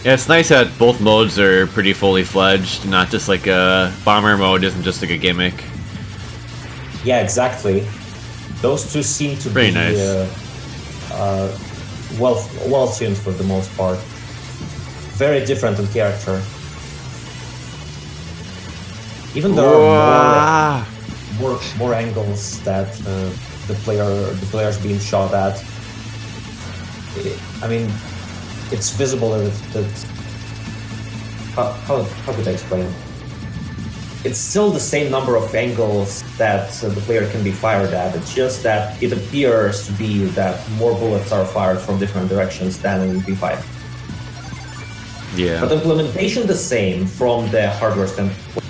Yeah, it's nice that both modes are pretty fully fledged, not just like a bomber mode isn't just like a gimmick. Yeah, exactly. Those two seem to Very be nice. well tuned for the most part. Very different in character. Even there are more angles that the player's being shot at. I mean, it's visible that how could I explain it? It's still the same number of angles that the player can be fired at. It's just that it appears to be that more bullets are fired from different directions than in V5. Yeah. But implementation the same from the hardware standpoint.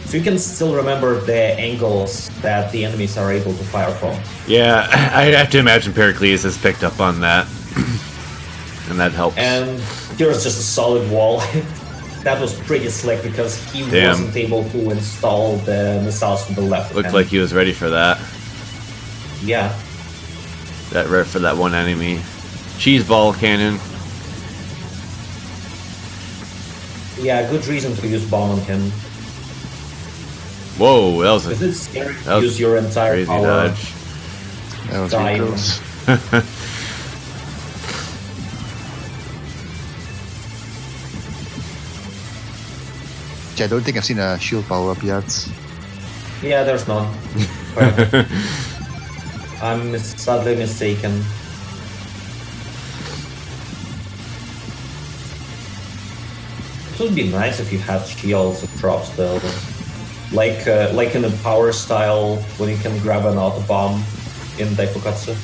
So you can still remember the angles that the enemies are able to fire from. Yeah, I have to imagine Perikles has picked up on that. And that helps. And here's just a solid wall. That was pretty slick because he wasn't able to install the missiles to the left. Looked like he was ready for that. Yeah. Right for that one enemy. Cheese ball cannon. Yeah, good reason to use bomb on him. Whoa, that was Is it scary that to was use your entire crazy power? dodge. That was really Dying. close. I don't think I've seen a shield power up yet. Yeah, there's none. But I'm sadly mistaken. It would be nice if you had shields and drops though. Like in the power style when you can grab an auto bomb in Daifukatsu.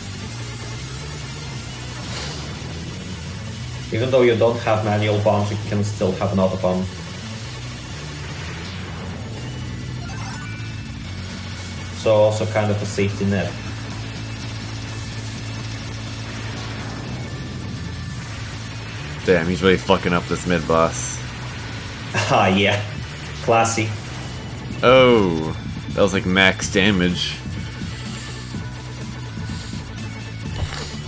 Even though you don't have manual bombs, you can still have an auto bomb. So also kind of a safety net. Damn, he's really fucking up this mid boss. Ah, yeah. Classy. Oh, that was like max damage.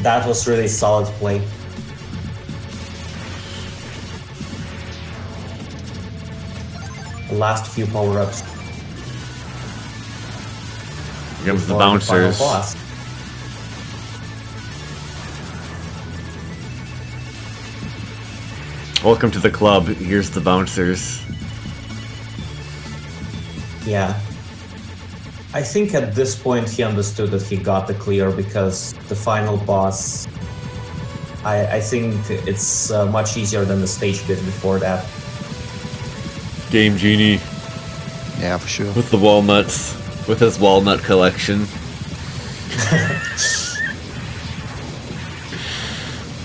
That was really solid play. The last few power-ups. Here comes the before bouncers. final boss. Welcome to the club. Here's the bouncers. Yeah. I think at this point he understood that he got the clear because the final boss, I think it's much easier than the stage bit before that. Game Genie Yeah, for sure. with the walnuts, with his walnut collection.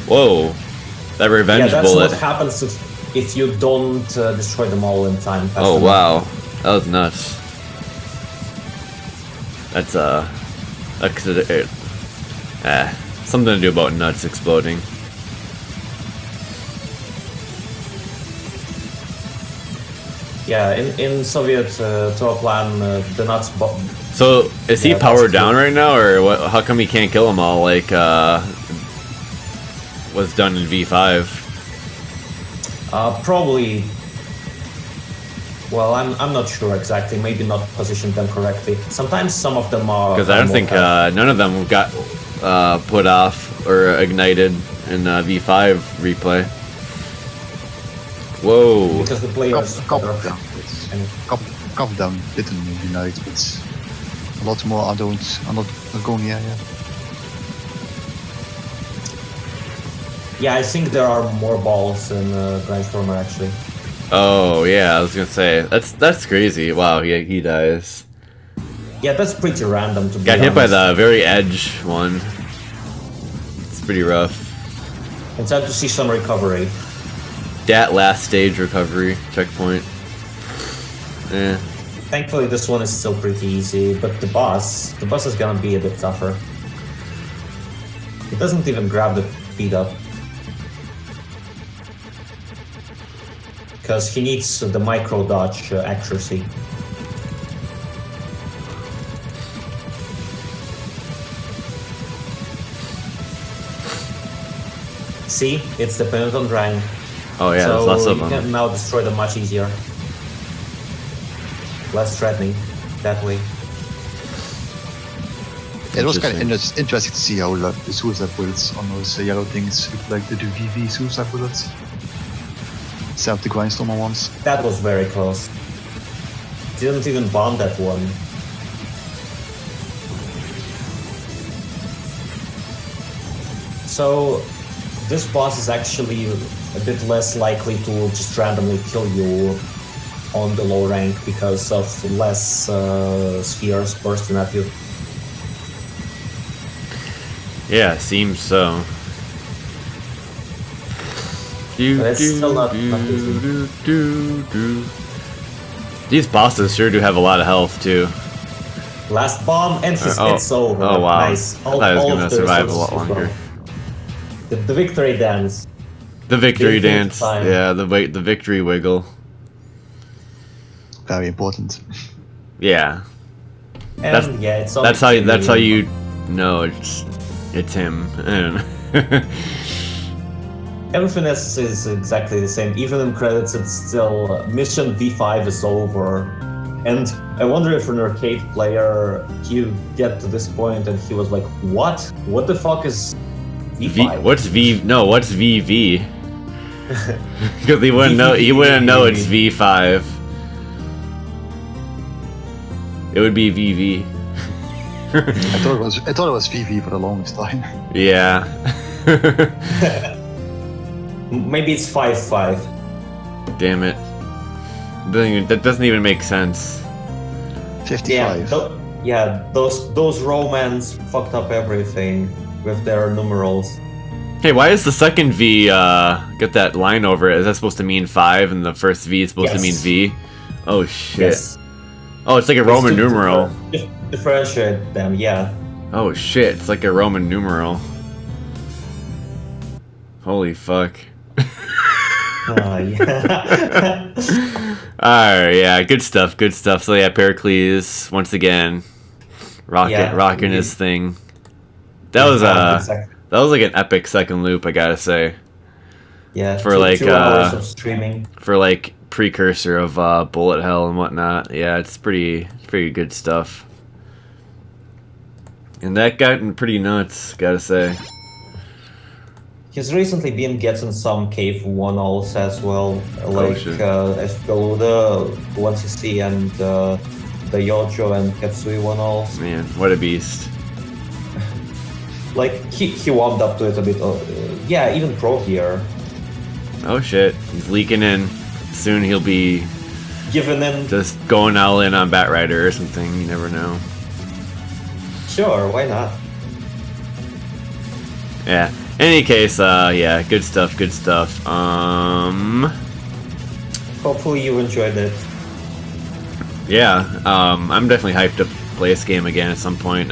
Whoa, that revenge Yeah, that's bullet. what happens to if you don't destroy them all in time. fast Oh enough. wow, that was nuts. That's something to do about nuts exploding. Yeah, in Soviet Toaplan, the nuts. So is he Yeah, powered that's down true. right now, or what? How come he can't kill them all like was done in V5? Probably. Well, I'm not sure exactly. Maybe not positioned them correctly. Sometimes some of them are. Because I don't think none of them got put off or ignited in V5 replay. Whoa! Because the players. Couple down. Couple down didn't unite, but a lot more are not going near yet. Yeah, I think there are more balls in Grindstormer actually. Oh yeah, I was gonna say that's crazy. Wow, he dies. Yeah, that's pretty random to be Got hit by honest. the very edge one. It's pretty rough. It's time to see some recovery. That last stage recovery checkpoint. Eh. Thankfully, this one is still pretty easy, but the boss is gonna be a bit tougher. He doesn't even grab the beat up. Because he needs the micro dodge accuracy. See, it's dependent on rank. Oh yeah, so there's lots of you them. can now destroy them much easier. Less threatening that way. It was kind of interesting to see how the suicide bullets on those yellow things look like the VV suicide bullets. Instead of the Grindstormer ones. That was very close. Didn't even bomb that one. So this boss is actually a bit less likely to just randomly kill you on the low rank because of less spheres bursting at you. Yeah, seems so. But it's still not easy. These bosses sure do have a lot of health too. Last bomb and it's over. Oh wow! Nice. I thought I was gonna of the survive a lot resources longer. well. The victory dance. The victory Infinite dance. time. Yeah, the victory wiggle. Very important. Yeah. And yeah, it's That's how you know it's him. Everything else is exactly the same. Even in credits, it's still mission V5 is over. And I wonder if an arcade player he get to this point and he was like, "What? What the fuck is V5?" What's V? No, what's VV? Because he wouldn't know. He wouldn't know it's V5. It would be VV. I thought it was VV for the longest time. Yeah. Maybe it's 5-5. Damn it. That doesn't even make sense. 55. Those Romans fucked up everything with their numerals. Hey, why is the second V get that line over it? Is that supposed to mean 5 and the first V is supposed to mean Yes. V? Oh shit. Yes. Oh, it's like a Roman numeral. Differentiate them, yeah. Oh shit, it's like a Roman numeral. Holy fuck. Yeah. Alright, yeah, good stuff, good stuff. So yeah, Perikles, once again, rocking his thing. That was like an epic second loop, I gotta say. Yeah, for two hours of streaming. For like precursor of bullet hell and whatnot. Yeah, it's pretty good stuff. And that got pretty nuts, gotta say. He's recently been getting some cave 1-0s as well, like Escaluda, 1cc, and the Yojo and Katsui 1-0s. Man, what a beast. Like, he warmed up to it a bit. Yeah, even Pro Gear. Oh shit, he's leaking in. Soon he'll be Given in. just going all in on Batrider or something, you never know. Sure, why not? Yeah. In any case, yeah, good stuff, good stuff. hopefully you enjoyed it. Yeah, I'm definitely hyped to play this game again at some point.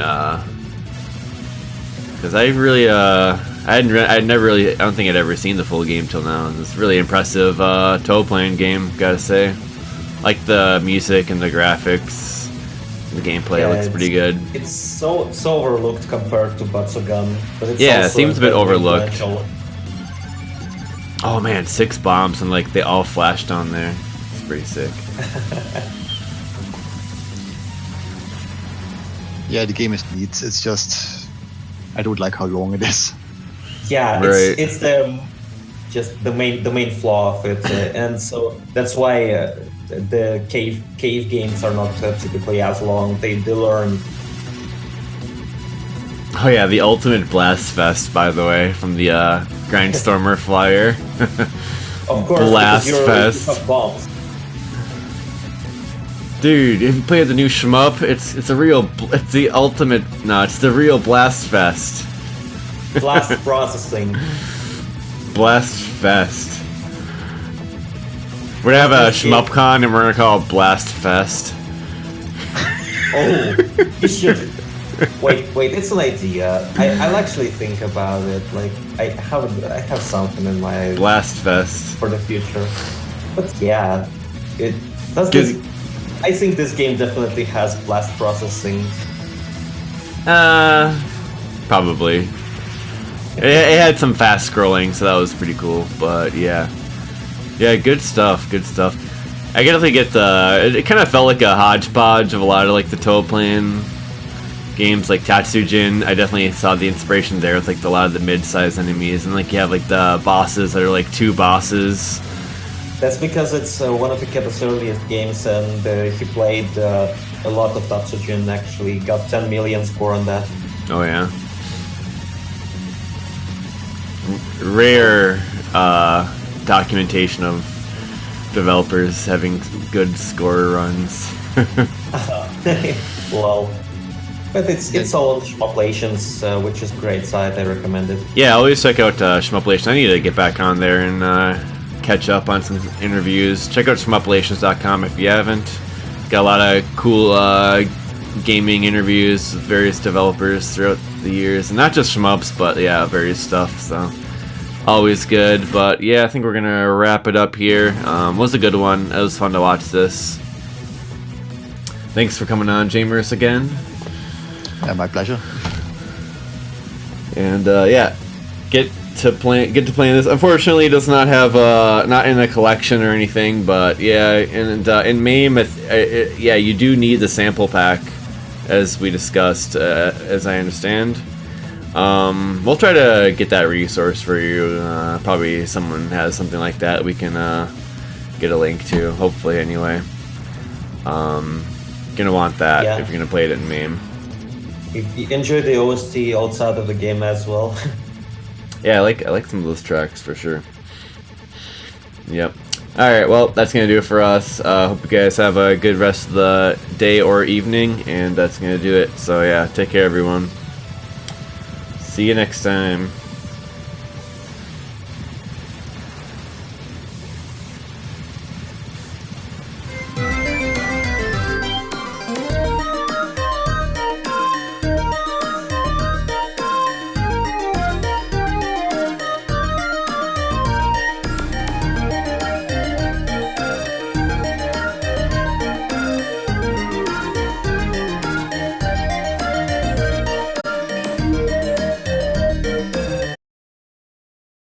Because I really, I'd never really, I don't think I'd ever seen the full game till now. It's a really impressive Toaplan game, gotta say. Like the music and the graphics. The gameplay looks pretty good. It's so overlooked compared to Batsugan, but it's yeah, also it seems a bit overlooked. influential. Oh man, 6 bombs and like they all flashed on there. It's pretty sick. Yeah, the game is neat. It's just I don't like how long it is. Yeah, Right. it's the main flaw of it, and so that's why the cave games are not typically as long. They learn. Oh yeah, the ultimate blast fest, by the way, from the Grindstormer flyer. Of course, Blast because fest. you have bombs. Dude, if you play the new Shmup, it's the real blast fest. Blast processing. Blast fest. We're gonna have a ShmupCon and we're gonna call it Blast Fest. Oh, you should. Wait, it's an idea. I'll actually think about it. Like I have something in my Blast Fest. for the future. But yeah, it does this. I think this game definitely has blast processing. Probably. It had some fast scrolling, so that was pretty cool. But yeah, good stuff. I definitely get the. It kind of felt like a hodgepodge of a lot of like the Toaplan games, like Tatsujin. I definitely saw the inspiration there with like a lot of the mid-sized enemies, and like you have like the bosses that are like 2 bosses. That's because it's one of Ikeba's earliest games, and he played a lot of Tatsujin. Actually, got 10 million score on that. Oh yeah. Rare documentation of developers having good score runs. Well, but it's all on Shmuplations, which is great site. I recommend it. Yeah, always check out Shmuplation. I need to get back on there and catch up on some interviews. Check out shmuplations.com if you haven't. Got a lot of cool gaming interviews with various developers throughout the years, and not just shmups, but yeah, various stuff. So always good. But yeah, I think we're gonna wrap it up here. Was a good one. It was fun to watch this. Thanks for coming on, Jaimers, again. Yeah, my pleasure. And yeah, get to playing this. Unfortunately, it does not have not in a collection or anything. But yeah, and in MAME, yeah, you do need the sample pack, as we discussed, as I understand. We'll try to get that resource for you. Probably someone has something like that we can get a link to. Hopefully, anyway. Gonna want that if you're gonna play it in MAME. You enjoy the OST outside of the game as well. Yeah, I like some of those tracks for sure. Yep. Alright, well, that's going to do it for us. Hope you guys have a good rest of the day or evening, and that's going to do it. So yeah, take care everyone. See you next time.